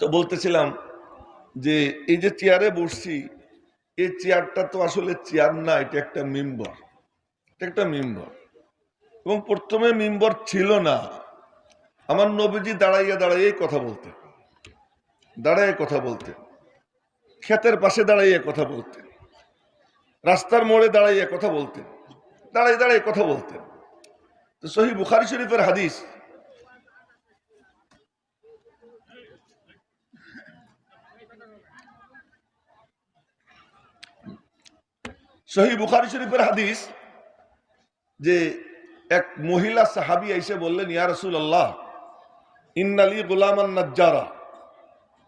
তো বলতেছিলাম যে এই যে চেয়ারে বসছি, এই চেয়ারটা তো আসলে চেয়ার না, এটা একটা মিম্বর। এটা একটা মিম্বর, এবং প্রথমে মিম্বর ছিল না। আমার নবীজি দাঁড়াইয়া দাঁড়াইয়ে কথা বলতেন, দাঁড়াইয়ে কথা বলতেন, ক্ষেতের পাশে দাঁড়াইয়ে কথা বলতেন, রাস্তার মোড়ে দাঁড়াইয়ে কথা বলতেন, দাঁড়াই দাঁড়াই কথা বলতেন। তো সহিহ বুখারী শরীফের হাদিস, সহিহ বুখারী শরীফের হাদিস যে এক মহিলা সাহাবী এসে বললেন, ইয়া রাসূলুল্লাহ ইন্নালি গুলামান নাজ্জারা।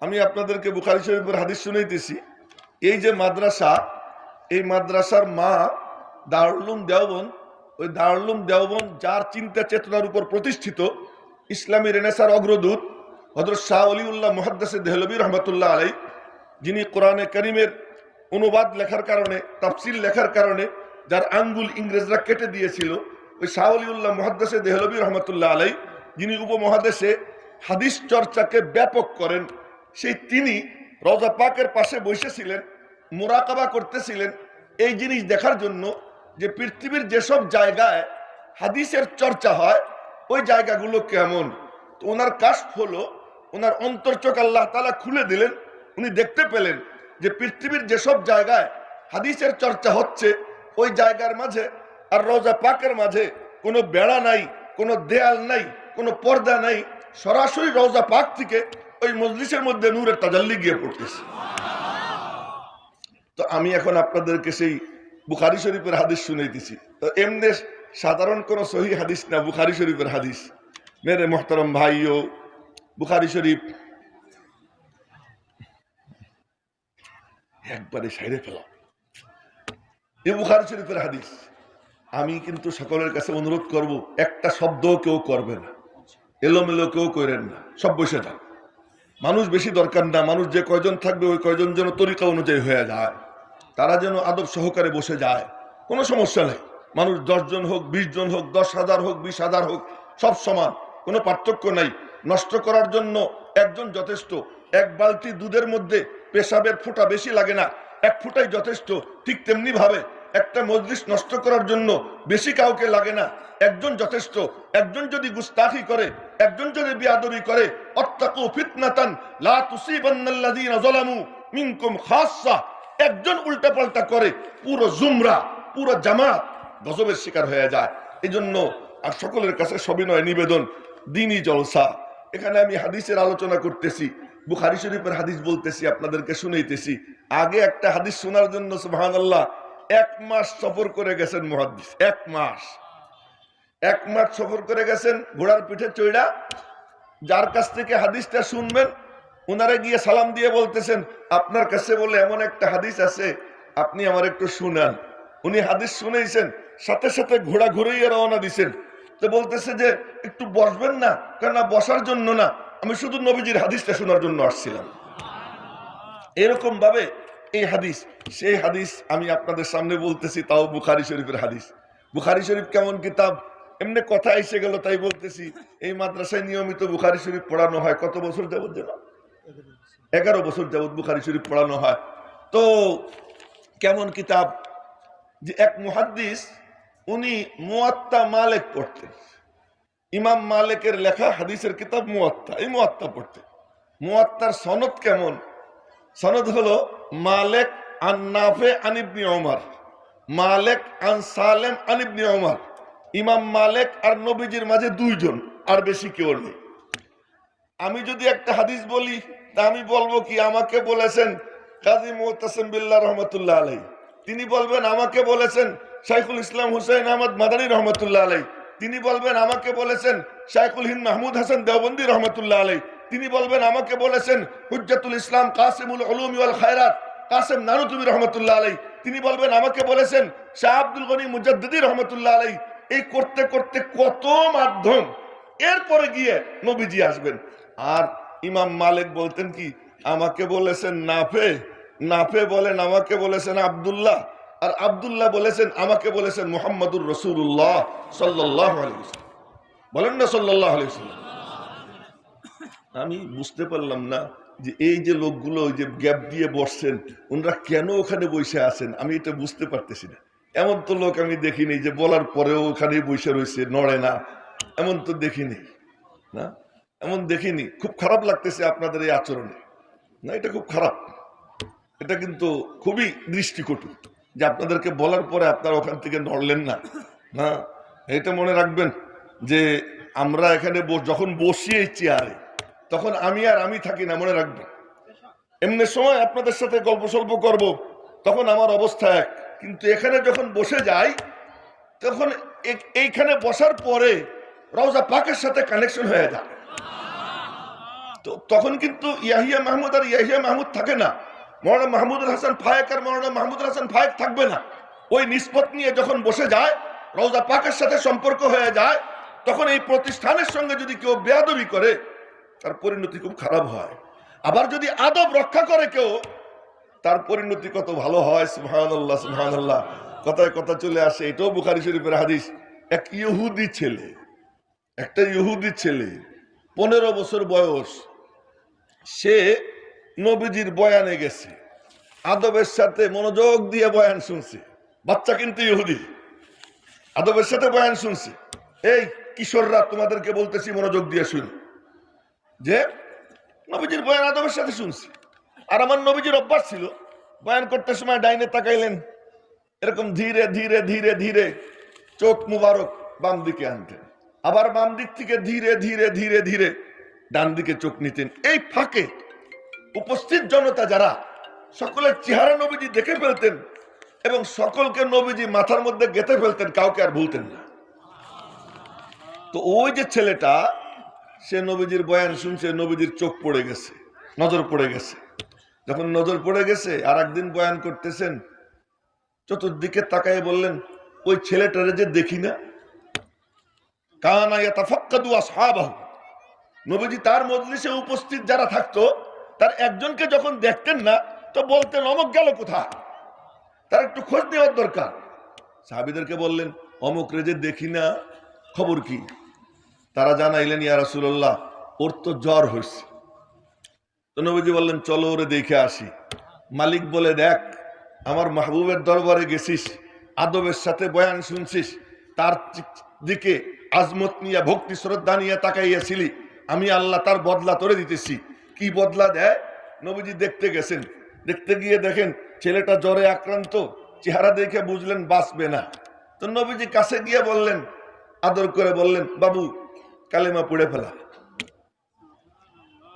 আমি আপনাদেরকে বুখারী শরীফের হাদিস শুনাইতেছি। এই যে মাদ্রাসা, এই মাদ্রাসার মা দারুল উলুম দেওবন্দ, ওই দারুল উলুম দেওবন্দ যার চিন্তা চেতনার উপর প্রতিষ্ঠিত, ইসলামী রেনেসার অগ্রদূত হযরত শাহ ওলিউল্লাহ মুহাদ্দিস দেহলভী রাহমাতুল্লাহ আলাইহি, যিনি কোরআনে কারীমের অনুবাদ লেখার কারণে, তাফসীর লেখার কারণে যার আঙ্গুল ইংরেজরা কেটে দিয়েছিল, ওই শাহ ওলিউল্লাহ মুহাদ্দিস দেহলভী রাহমাতুল্লাহ আলাইহি, যিনি উপমহাদেশে হাদিস চর্চাকে ব্যাপক করেন, সেই তিনি রওজা পাকের পাশে বসেছিলেন, মুরাকাবা করতেছিলেন এই জিনিস দেখার জন্য যে পৃথিবীর যেসব জায়গায় হাদিসের চর্চা হয় ওই জায়গাগুলো কেমন। তো ওনার কাশফ হলো, ওনার অন্তর্চোখ আল্লাহ তাআলা খুলে দিলেন। উনি দেখতে পেলেন যে পৃথিবীর যেসব জায়গায় হাদিসের চর্চা হচ্ছে ওই জায়গার মাঝে আর রওজা পাকের মাঝে কোনো বেড়া নাই, কোনো দেয়াল নাই, কোনো পর্দা নাই, সরাসরি রওজা পাক থেকে ওই মজলিসের মধ্যে নূরের তাজাল্লি গিয়ে পড়তেছে। তো আমি এখন আপনাদেরকে সেই বুখারী শরীফের হাদিস শুনাইতেছি। তো এমনি সাধারণ কোন সহিহ হাদিস না, বুখারী শরীফের হাদিস। মেরে মোহতারম ভাইও, বুখারী শরীফ একবারে সাইরে ফেলা, এই বুখারী শরীফের হাদিস। আমি কিন্তু সকলের কাছে অনুরোধ করব, একটা শব্দ কেউ করবে না, এলোমেলো কেউ করেন না, সব বসে যান। মানুষ বেশি দরকার না, মানুষ যে কয়জন থাকবে ওই কয়জন যেন তরিকা অনুযায়ী হয়ে যায়, তারা যেন আদব সহকারে বসে যায়, কোনো সমস্যা নেই। মানুষ 10 জন হোক, 20 জন হোক, 10,000 হোক, 20,000 হোক, সব সমান, কোনো পার্থক্য নাই। নষ্ট করার জন্য একজন যথেষ্ট। এক বালতি দুধের মধ্যে পেশাবের ফোঁটা বেশি লাগে না, এক ফোঁটাই যথেষ্ট। ঠিক তেমনি ভাবে একটা মজলিস নষ্ট করার জন্য বেশি কাউকে লাগে না, একজন যথেষ্ট। একজন যদি গুস্তাখি করে, একজন যদি বিয়াদবি করে, আত্তাকু ফিতনাতান লা তুসিবান্নাল্লাযীনা যালামু মিনকুম খাসসা, একজন উল্টাপাল্টা করে পুরো জুমরা, পুরো জামাত গজবের শিকার হয়ে যায়। এই জন্য আর সকলের কাছে সবিনয় নিবেদন, দ্বীনি জলসা। এখানে আমি হাদিসের আলোচনা করতেছি, বুখারী শরীফের হাদিস বলতেছি, আপনাদেরকে শুনাইতেছি। আগে একটা হাদিস শোনার জন্য সুবহানাল্লাহ 1 মাস সফর করে গেছেন মুহাদ্দিস। 1 মাস সফর করে গেছেন ঘোড়ার পিঠে চড়া। যার কাছ থেকে হাদিসটা শুনবেন ওনারে গিয়ে সালাম দিয়ে বলতেছেন, আপনার কাছে বলে এমন একটা হাদিস আছে, আপনি আমার একটু শুনান। উনি হাদিস শুনেছেন, সাথে সাথে ঘোড়া ঘুরেই রওনা দিছেন। তো বলতেছে যে একটু বসবেন না? কেন না, বসার জন্য না, আমি শুধু নবীজির হাদিসটা শোনার জন্য আসছিলাম। এরকম ভাবে এই হাদিস, সেই হাদিস আমি আপনাদের সামনে বলতেছি, তাও বুখারী শরীফের হাদিস। বুখারী শরীফ কেমন কিতাব, এমনি কথা এসে গেল তাই বলতেছি। এই মাদ্রাসায় নিয়মিত বুখারী শরীফ পড়ানো হয়। কত বছর যাবত যেন? 11 বছর যাবত বুখারী শরীফ পড়ানো হয়। তো কেমন কিতাব যে এক মুহাদ্দিস, উনি মুয়াত্তা মালিক পড়তেন। ইমাম মালিকের লেখা হাদিসের কিতাব মুয়াত্তা, এই মুয়াত্তা পড়তেন। মুয়াত্তার সনদ কেমন? সনদ হলো মালিক আন নাফে আন ইবনে ওমর, মালিক আন সালেম আন ইবনে ওমর। ইমাম মালিক আর নবীজির মাঝে 2 জন, আর বেশি কেউ নেই। আমি যদি একটা হাদিস বলি তা আমি বলবো কি, আমাকে বলেছেন কাজী মুতাসিম বিল্লাহ রহমতুল্লাহ আলাইহি, তিনি বলবেন আমাকে বলেছেন শাইখুল ইসলাম হুসাইন আহমদ মাদানী রহমতুল্লাহ আলাইহি, তিনি বলবেন আমাকে বলেছেন শাইখুল হিন্দ মাহমুদ হাসান দেওবন্দি রহমতুল্লাহ আলাইহি, তিনি বলবেন আমাকে বলেছেন হুজ্জাতুল ইসলাম কাসিমুল উলুম ওয়াল খায়রাত কাসেম নানুতুবি রহমতুল্লাহ আলাইহি, তিনি বলবেন আমাকে বলেছেন শাহ আব্দুল গনি মুজাদ্দিদি রহমতুল্লাহ আলাইহি। এই করতে করতে কত মাধ্যম, এরপরে গিয়ে নবীজি আসবেন। আর ইমাম মালিক বলতেন কি, আমাকে বলেছেন নাফে, নাফে বলেন আমাকে বলেছেন আব্দুল্লাহ, আর আব্দুল্লাহ বলেছেন আমাকে বলেছেন মুহাম্মাদুর রাসূলুল্লাহ সাল্লাল্লাহু আলাইহি ওয়াসাল্লাম। বলেন না সাল্লাল্লাহু আলাইহি ওয়াসাল্লাম। আমি বুঝতে পারলাম না যে এই যে লোকগুলো ওই যে গ্যাপ দিয়ে বসছেন, ওনারা কেন ওখানে বসে আছেন, আমি এটা বুঝতে পারতেছি না। এমন তো লোক আমি দেখিনি যে বলার পরেও ওখানে বসে রয়েছে, নড়ে না, এমন তো দেখিনি না, এমন দেখিনি। খুব খারাপ লাগতেছে আপনাদের এই আচরণে, না এটা খুব খারাপ, এটা কিন্তু খুবই দৃষ্টিকটু যে আপনাদেরকে বলার পরে আপনারা ওখান থেকে নড়লেন না। না, এটা মনে রাখবেন যে আমরা এখানে যখন বসি এই চেয়ারে, তখন আমি থাকি না, মনে রাখবেন। এমনি সময় আপনাদের সাথে গল্প সল্প করবো, তখন আমার অবস্থা এক, কিন্তু এখানে যখন বসে যাই তখন এইখানে বসার পরে রওজা পাকের সাথে কানেকশন হয়ে যায়। তো তখন কিন্তু ইয়াহিয়া মাহমুদ আর ইয়াহিয়া মাহমুদ থাকে না, মৌলানা মাহমুদুল হাসান ফায়েক আর মৌলানা মাহমুদুল হাসান ফায়েক থাকবে না। ওই নিসবত নিয়ে যখন বসে যায়, রওজা পাকের সাথে সম্পর্ক হয়ে যায়, তখন এই প্রতিষ্ঠানের সঙ্গে যদি কেউ বেয়াদবি করে তার পরিণতি খুব খারাপ হয়। আবার যদি আদব রক্ষা করে কেউ, তার পরিণতি কত ভালো হয়। সুবহানাল্লাহ, সুবহানাল্লাহ, কথায় কথা চলে আসে। এটাও বুখারী শরীফের হাদিস। এক ইহুদি ছেলে, একটা ইহুদি ছেলে, 15 বছর বয়স, সে নবীজির বয়ানে গেছে, আদবের সাথে মনোযোগ দিয়ে বয়ান শুনছে। বাচ্চা কিন্তু ইহুদি, আদবের সাথে বয়ান শুনছে। এই কিশোররা, তোমাদেরকে বলতেছি মনোযোগ দিয়ে শুন, যে নবীজির বয়ান আদবের সাথে শুনছে। আর আমার নবীজির অভ্যাস ছিল বয়ান করতে সময় ডাইনে তাকাইলেন, এরকম ধীরে ধীরে ধীরে ধীরে চোখ মুবারক বাম দিকে আনতেন, আবার বাম দিক থেকে ধীরে ধীরে ধীরে ধীরে ডান দিকে চোখ নিতেন। এই ফাঁকে উপস্থিত জনতা যারা, সকলের চেহারা নবীজি দেখে ফেলতেন এবং সকলকে নবীজি মাথার মধ্যে গেঁথে ফেলতেন, কাউকে আর ভুলতেন না। তো ওই যে ছেলেটা, সে নবীজির বয়ান শুনছে, নবীজির চোখ পড়ে গেছে, নজর পড়ে গেছে। যখন নজর পড়ে গেছে, আর একদিন বয়ান করতেছেন, চতুর্দিকে তাকায় বললেন, ওই ছেলেটারে যে দেখি না, কানা ইয়াতাফাক্কাদু আসহাবাহু, নবীজি তার মজলিসে উপস্থিত যারা থাকতো তার একজনকে যখন দেখতেন না, তো বলতেন অমুক গেল কোথায়, তার একটু খোঁজ নেওয়ার দরকার। সাহাবীদেরকে বললেন, অমুক রে যে দেখি না, খবর কি? তারা জানাইলেন, ইয়া রাসূলুল্লাহ, ওর তো জ্বর হয়েছে। তো নবীজি বললেন, চলো ওরে দেখে আসি। মালিক বলে, দেখ, আমার মাহবুবের দরবারে গেছিস, আদবের সাথে বয়ান শুনছিস, তার দিকে আজমত নিয়ে ভক্তি শ্রদ্ধা নিয়ে তাকাইয়াছিলি, আমি আল্লাহ তার বদলা তোরে দিতেছি। কি বদলা দেয়? নবীজি দেখতে গেছেন, দেখতে গিয়ে দেখেন ছেলেটা জ্বরে আক্রান্ত, চেহারা দেখে বুঝলেন বাঁচবে না। তো নবীজি কাছে গিয়ে বললেন, আদর করে বললেন, বাবু কালেমা পড়ে ফেলা।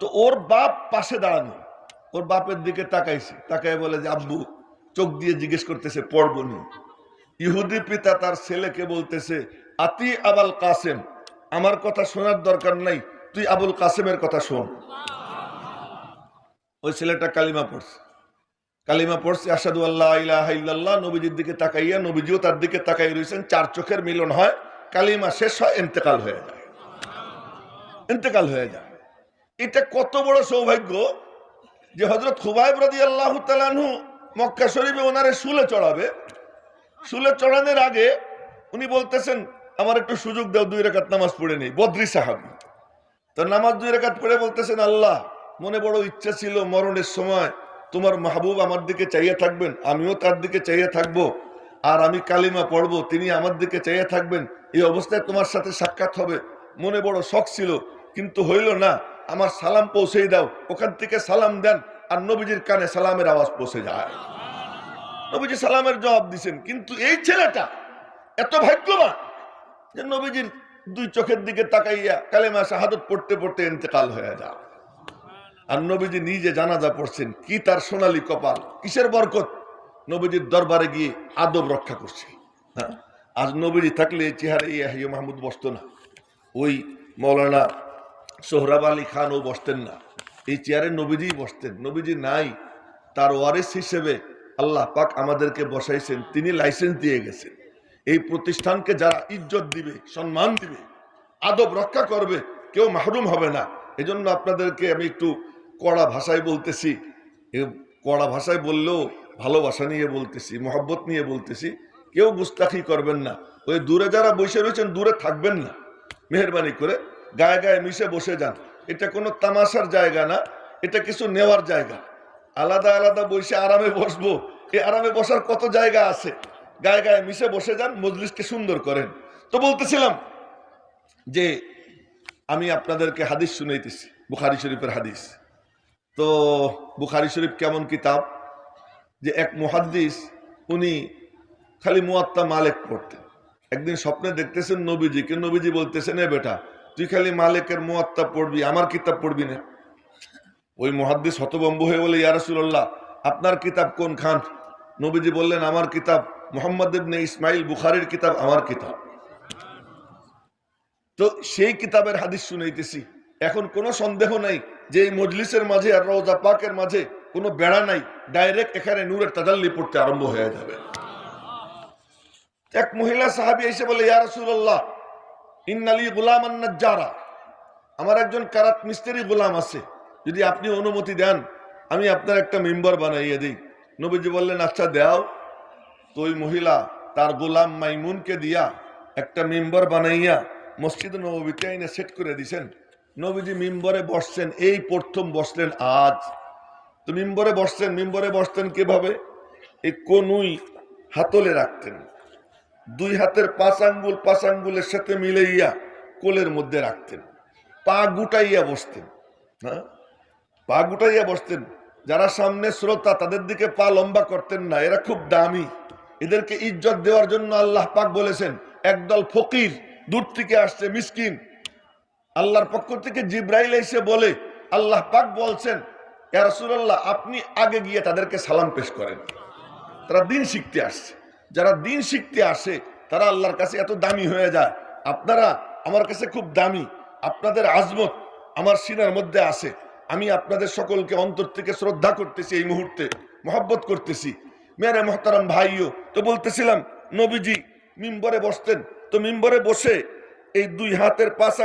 তো ওর বাপ পাশে দাঁড়ানো, ওর বাপের দিকে তাকাইছে, তাকায় বলে যে, আব্বু, চোখ দিয়ে জিজ্ঞেস করতেছে, পড়বো নি? ইহুদি পিতা তার ছেলেকে বলতেছে, আতি আবুল কাসেম, আমার কথা শোনার দরকার নাই, তুই আবুল কাসেমের কথা শোন। ওই ছেলেটা কালিমা পড়ছে, কালিমা পড়ছে, আশহাদু আল্লা ইলাহা ইল্লাল্লাহ, নবীজির দিকে তাকাইয়া, নবীজিও তার দিকে তাকাই রয়েছেন, চার চোখের মিলন হয়, কালিমা শেষ হয়, ইন্তেকাল হয়ে যায়, ইন্তেকাল হয়ে যায়। এটা কত বড় সৌভাগ্য যে হযরত খুবাইব রাদিয়াল্লাহু তাআলা আনহু মক্কা শরীফে ওনারে শুলে চড়াবে, শুলে চড়ানোর আগে উনি বলতেছেন, আমার একটু সুযোগ দাও, 2 রাকাত নামাজ পড়ে নেই। বদরি সাহাবী, তো নামাজ 2 রাকাত পড়ে বলতেছেন, আল্লাহ, মনে বড় ইচ্ছা ছিল মরণের সময় তোমার মাহবুব আমার দিকে চাইয়া থাকবেন, আমিও তার দিকে চাইয়া থাকবো, আর আমি কালিমা পড়বো, তিনি আমার দিকে চাইয়া থাকবেন, এই অবস্থায় তোমার সাথে সাক্ষাৎ হবে, মনে বড় শখ ছিল, কিন্তু হইল না। আমার সালাম পৌঁছে দাও, ওখান থেকে সালাম দেন, আর নবীজির কানে সালামের আওয়াজ পৌঁছে যায়। নবীজি সালামের জবাব দিছেন। কিন্তু এই ছেলেটা এত ভাগ্যবান যে নবীজির 2 চোখের দিকে তাকাইয়া কালেমা শাহাদাত পড়তে পড়তে ইন্তেকাল হয়ে যায়। আর নবীজি নিজে জানাজা পড়ছেন। কি তার সোনালী কপাল, কিসের বরকত! নবীজির দরবারে গিয়ে আদব রক্ষা করছে। হ্যাঁ, আজ নবীজি থাকলে এই চেহারা ইয়াহিয়া মাহমুদ বসতো না, ওই মৌলানা সোহরাব আলী খানও বসতেন না, এই চেয়ারে নবীজি বসতেন। নবীজি নাই, তার ওয়ারিস হিসেবে আল্লাহ পাক আমাদেরকে বসাইছেন, তিনি লাইসেন্স দিয়ে গেছেন। এই প্রতিষ্ঠানকে যারা ইজ্জত দিবে, সম্মান দিবে, আদব রক্ষা করবে, কেউ মাহরুম হবে না। এজন্য আপনাদেরকে আমি একটু কড়া ভাষায় বলতেছি, কড়া ভাষায় বললেও ভালোবাসা নিয়ে বলতেছি, মহব্বত নিয়ে বলতেছি, কেউ গুস্তাখি করবেন না। ওই দূরে যারা বসে রয়েছেন, দূরে থাকবেন না, মেহরবানি করে গায়ে গায়ে মিশে বসে যান। এটা কোনো তামাশার জায়গা না, এটা কিছু নেওয়ার জায়গা। আলাদা আলাদা বসে আরামে বসবো, এই আরামে বসার কত জায়গা আছে। গায়ে গায়ে মিশে বসে যান, মজলিসকে সুন্দর করেন। তো বলতেছিলাম যে আমি আপনাদেরকে হাদিস শুনাইতেছি, বুখারী শরীফের হাদিস। তো বুখারী শরীফ কেমন কিতাব, যে এক মুহাদ্দিস উনি খালি মুয়াত্তা মালিক পড়তেন। একদিন স্বপ্নে দেখতেছেন নবীজিকে, নবীজি বলতেছেন, এ বেটা তুই খালি মালিকের মুয়াত্তা পড়বি, আমার কিতাব পড়বি না। ওই মুহাদ্দিস হতভম্ব হয়ে বলে, ইয়া রাসূলুল্লাহ আপনার কিতাব কোন খান? নবীজি বললেন, আমার কিতাব মুহাম্মদ ইবনে ইসমাইল বুখারীর কিতাব আমার কিতাব। তো সেই কিতাবের হাদিস শুনাইতেছি। এখন কোনো সন্দেহ নাই যে এই মজলিসের মাঝে আর রওজা পাকের মাঝে কোনো বেড়া নাই, ডাইরেক্ট এখানে নূরের তাজাল্লি পড়তে আরম্ভ হয়ে যাবে। এক মহিলা সাহাবী এসে বলে, ইয়া রাসূলুল্লাহ ইন্নালি গুলামান নাজ্জারা, আমার একজন কারাত মিস্ত্রি গোলাম আছে, যদি আপনি অনুমতি দেন আমি আপনার একটা মেম্বার বানাইয়ে দিই। নবীজি বললেন, আচ্ছা দাও। তো ওই মহিলা তার গোলাম মাইমুনকে দিয়া একটা মেম্বার বানাইয়া মসজিদ নববীতে আইনে সেট করে দিছেন। নবীজি মিম্বরে বসছেন, এই প্রথম বসলেন আজ। তো মিম্বরে বসতেন কিভাবে? এই কনুই হাতলে রাখতেন, দুই হাতের পাঁচ আঙ্গুলের সাথে মিলাইয়া কোলের মধ্যে রাখতেন, পা গুটাইয়া বসতেন। হ্যাঁ, পা গুটাইয়া বসতেন। যারা সামনে শ্রোতা তাদের দিকে পা লম্বা করতেন না, এরা খুব দামি, এদেরকে ইজ্জত দেওয়ার জন্য আল্লাহ পাক বলেছেন, একদল ফকির দূর থেকে আসছে মিসকিন, আল্লাহর পক্ষ থেকে জিব্রাইল এসে বলে, আল্লাহ পাক বলছেন ইয়া রাসূলুল্লাহ আপনি আগে গিয়ে তাদেরকে সালাম পেশ করেন। তারা দিন শিখতে আসছে। যারা দিন শিখতে আসে তারা আল্লাহর কাছে এত দামি হয়ে যায়। আপনারা আমার কাছে খুব দামি, আপনাদের আজমত আমার সিনার মধ্যে আছে। আমি আপনাদের সকলকে অন্তর থেকে শ্রদ্ধা করতেছি, এই মুহূর্তে মহব্বত করতেছি। মেরে মোহতারাম ভাইও, তো বলতেছিলাম নবীজি মিম্বরে বসতেন। তো মিম্বরে বসে এই দুই হাতের পাঁচ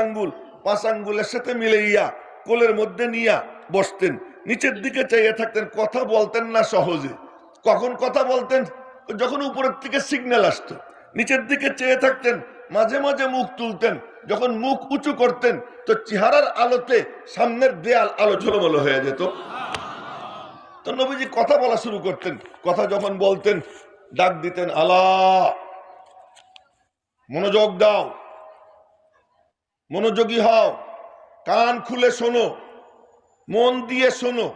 আঙ্গুলের সাথে মিলাইয়া কোলের মধ্যে নিয়া বসতেন, নিচের দিকে চাইয়ে থাকতেন, কথা বলতেন না সহজে। কখন কথা বলতেন? যখন উপরের থেকে সিগন্যাল আসতো। নিচের দিকে চেয়ে থাকতেন, মাঝে মাঝে মুখ তুলতেন। যখন মুখ উঁচু করতেন তো চেহারার আলোতে সামনের দেয়াল আলো ঝলমলো হয়ে যেত। তো নবীজি কথা বলা শুরু করতেন। কথা যখন বলতেন ডাক দিতেন, আলা মনোযোগ দাও, মনোযোগী হও, কান খুলে শোনো, মন দিয়ে শোনো,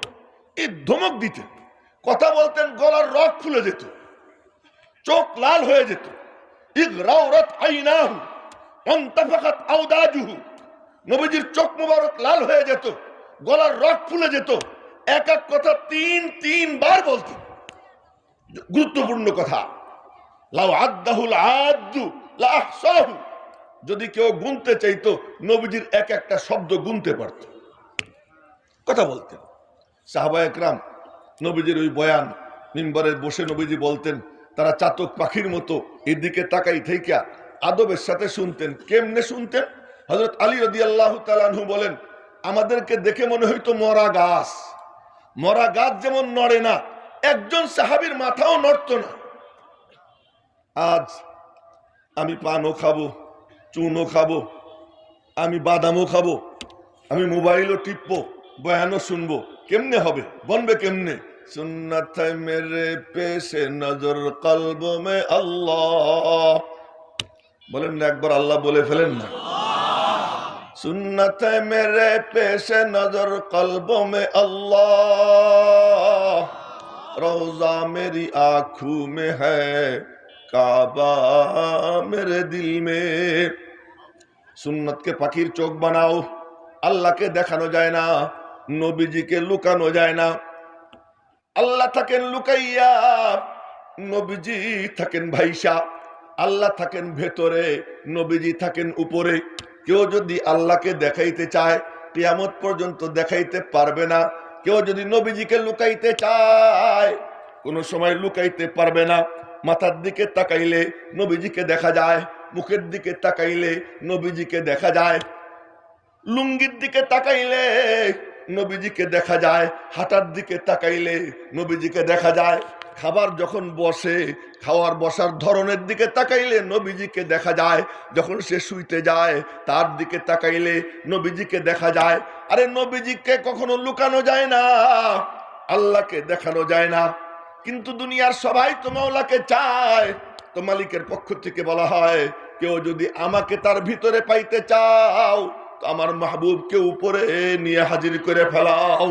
এই ধমক দিতেন। কথা বলতেন, গলার রগ খুলে যেত, চোখ লাল হয়ে যেত। ইগরাউরাত আইনাহু ওয়ান্তাফাকাত আওদাজুহু, নবীজির চোখ মুবারক লাল হয়ে যেত, গলার রগ ফুলে যেত। এক এক কথা তিন বার বলতেন, গুরুত্বপূর্ণ কথা। লাউ আদ্দাহুল আদ্দু লা আহসাহু, যদি কেউ গুনতে চাইতো নবীজির এক একটা শব্দ গুনতে পারত। কথা বলতেন। সাহাবায়ে কেরাম নবীজির ওই বয়ান মিম্বরে বসে নবীজি বলতেন, তারা চাতক পাখির মতো এদিকে তাকাই থেকে আদবের সাথে শুনতেন। কেমনে শুনতেন? হযরত আলী রাদিয়াল্লাহু তাআলা আনহু বলেন, আমাদেরকে দেখে মনে হইতো মরা গাছ যেমন নড়ে না, একজন সাহাবীর মাথাও নড়ত না। আজ আমি পানও খাবো, চুনও খাবো, আমি বাদামও খাবো, আমি মোবাইলও টিপবো, বয়ানও শুনবো, কেমনে হবে? বনবে কেমনে? সুন্নাত है मेरे पेशे नजर कल्ब में अल्लाह, বলেন না একবার আল্লাহ বলে ফেলেন না। सुन्नत है मेरे पेशे नजर कल्ब में अल्लाह, रोजा मेरी आंखों में है, काबा मेरे दिल में। সুন্নতকে পাখির চোখ বানাও। আল্লাহকে দেখানো যায় না, নবীজিকে লুকানো যায় না। আল্লাহ থাকেন লুকাইয়া, নবীজি থাকেন ভাইসা। আল্লাহ থাকেন ভেতরে, নবীজি থাকেন উপরে। কেউ যদি আল্লাহকে দেখাইতে চায় কিয়ামত পর্যন্ত দেখাইতে পারবে না। কেউ যদি নবীজিকে লুকাইতে চায় কোনো সময় লুকাইতে পারবে না। মাথার দিকে তাকাইলে নবীজিকে দেখা যায়, মুখের দিকে তাকাইলে নবীজিকে দেখা যায়, লুঙ্গির দিকে তাকাইলে নবীজিকে দেখা যায়, হাঁটার দিকে তাকাইলে নবীজিকে দেখা যায়। খাবার যখন বসে, খাওয়ার বসার ধরনের দিকে তাকাইলে নবীজিকে দেখা যায়, যখন সে শুইতে যায় তার দিকে তাকাইলে নবীজিকে দেখা যায়। আরে নবীজিকে কখনো লুকানো যায় না, আল্লাহকে দেখানো যায় না, কিন্তু দুনিয়ার সবাই তো মাওলাকে চায়। তো মালিকের পক্ষ থেকে বলা হয়, কেউ যদি আমাকে তার ভিতরে পাইতে চাও তো আমার মাহবুবকে উপরে নিয়ে হাজির করে ফেলাও।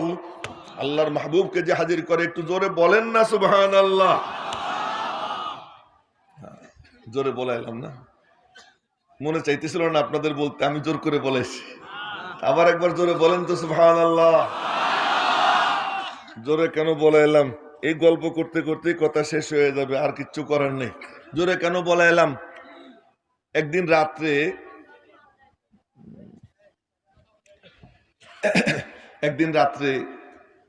আল্লাহর মাহবুবকে যে হাজির করে, একটু জোরে বলেন না সুবহানাল্লাহ। জোরে বলাইলাম না, মনে চাইতেছিল না আপনাদের বলতে, আমি জোর করে বলেছি। আবার একবার জোরে বলেন তো সুবহানাল্লাহ। জোরে কেন বলাইলাম? এই গল্প করতে করতেই কথা শেষ হয়ে যাবে, আর কিচ্ছু করার নেই। জোরে কেন বলাইলাম? একদিন রাত্রে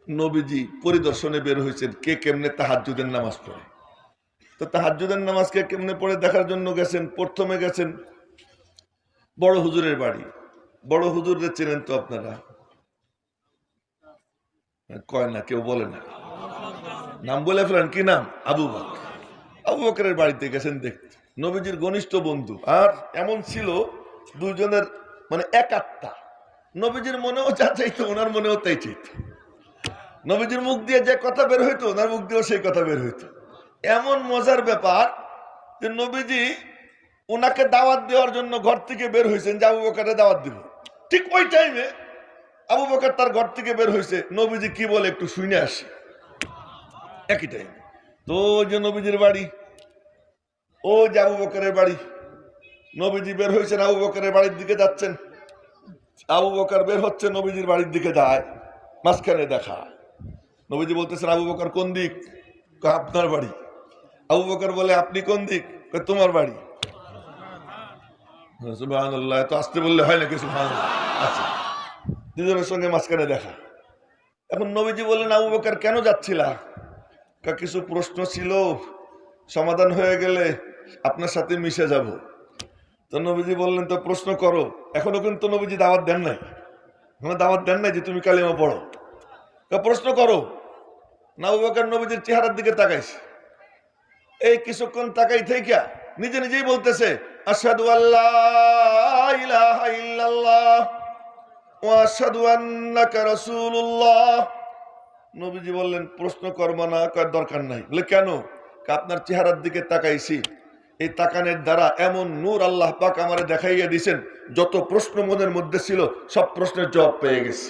নবীজি পরিদর্শনে বের হয়েছেন, কে কেমনে তাহাজ্জুদের নামাজ পড়ে। তো তাহাজ্জুদের নামাজ কে কেমনে পড়ে দেখার জন্য গেছেন। প্রথমে গেছেন বড় হুজুরের বাড়ি। বড় হুজুরদের চেনেন তো আপনারা? কয় না, কেউ বলে না। নাম বলে ফেলেন, কি নাম? আবু বকর। আবু বকরের বাড়িতে গেছেন দেখতে, নবীজির ঘনিষ্ঠ বন্ধু। আর এমন ছিল দুজনের মানে এক আত্মা। নবীজির মনেও যা চাইতো ওনার মনেও তাই চাইতো। নবীজির মুখ দিয়ে যে কথা বের হইতো ওনার মুখ দিয়েও সেই কথা বের হইতো। এমন মজার ব্যাপার যে নবীজি ওনাকে দাওয়াত দেওয়ার জন্য ঘর থেকে বের হয়েছেন যে আবু বকরের দাওয়াত দিব। ঠিক ওই টাইমে আবু বকর তার ঘর থেকে বের হয়েছে, নবীজি কি বলে একটু শুনে আসি। একই টাইমে তো যে নবীজির বাড়ি, ও যে আবু বকরের বাড়ি, নবীজি বের হয়েছেন আবু বকরের বাড়ির দিকে যাচ্ছেন। আবু বকর বের হচ্ছে, নবীজির বাড়ির দিকে যায়, মাঝখানে দেখা। নবীজি বলতেছেন, আবু বকর কোন দিক? আপনার বাড়ি। আবু বকর বলে, আপনি কোন দিক? তোমার বাড়ি। সুবহানাল্লাহ, তো আসতে বললে হয় নাকি? সুবহানাল্লাহ। আচ্ছা, দুজনের সঙ্গে মাঝখানে দেখা। এখন নবীজি বললেন, আবু বকর কেন যাচ্ছিলা? কিছু প্রশ্ন ছিল, সমাধান হয়ে গেলে আপনার সাথে মিশে যাব। তো নবীজি বললেন, তো প্রশ্ন করো। এখনো কিন্তু নবীজি দাওয়াত দেন নাই, দাওয়াত দেন নাই যে তুমি কালিমা পড়ো, প্রশ্ন করো না। আবু বকর নবীজির চেহারার দিকে তাকাইছে। এই কিছুক্ষণ তাকাই থেকে নিজে নিজেই বলতেছে, আশহাদু আল্লা ইলাহা ইল্লাল্লাহ ওয়া আশহাদু আন্নাকা রাসূলুল্লাহ। নবীজি বললেন, প্রশ্ন করব না? কয় দরকার নাই। বলে কেন? আপনার চেহারার দিকে তাকাইছি, এই তাকানের দ্বারা এমন নূর আল্লাহ পাক আমারে দেখাইয়া দিয়েছেন, যত প্রশ্ন মনের মধ্যে ছিল সব প্রশ্নের জবাব পেয়ে গেছে।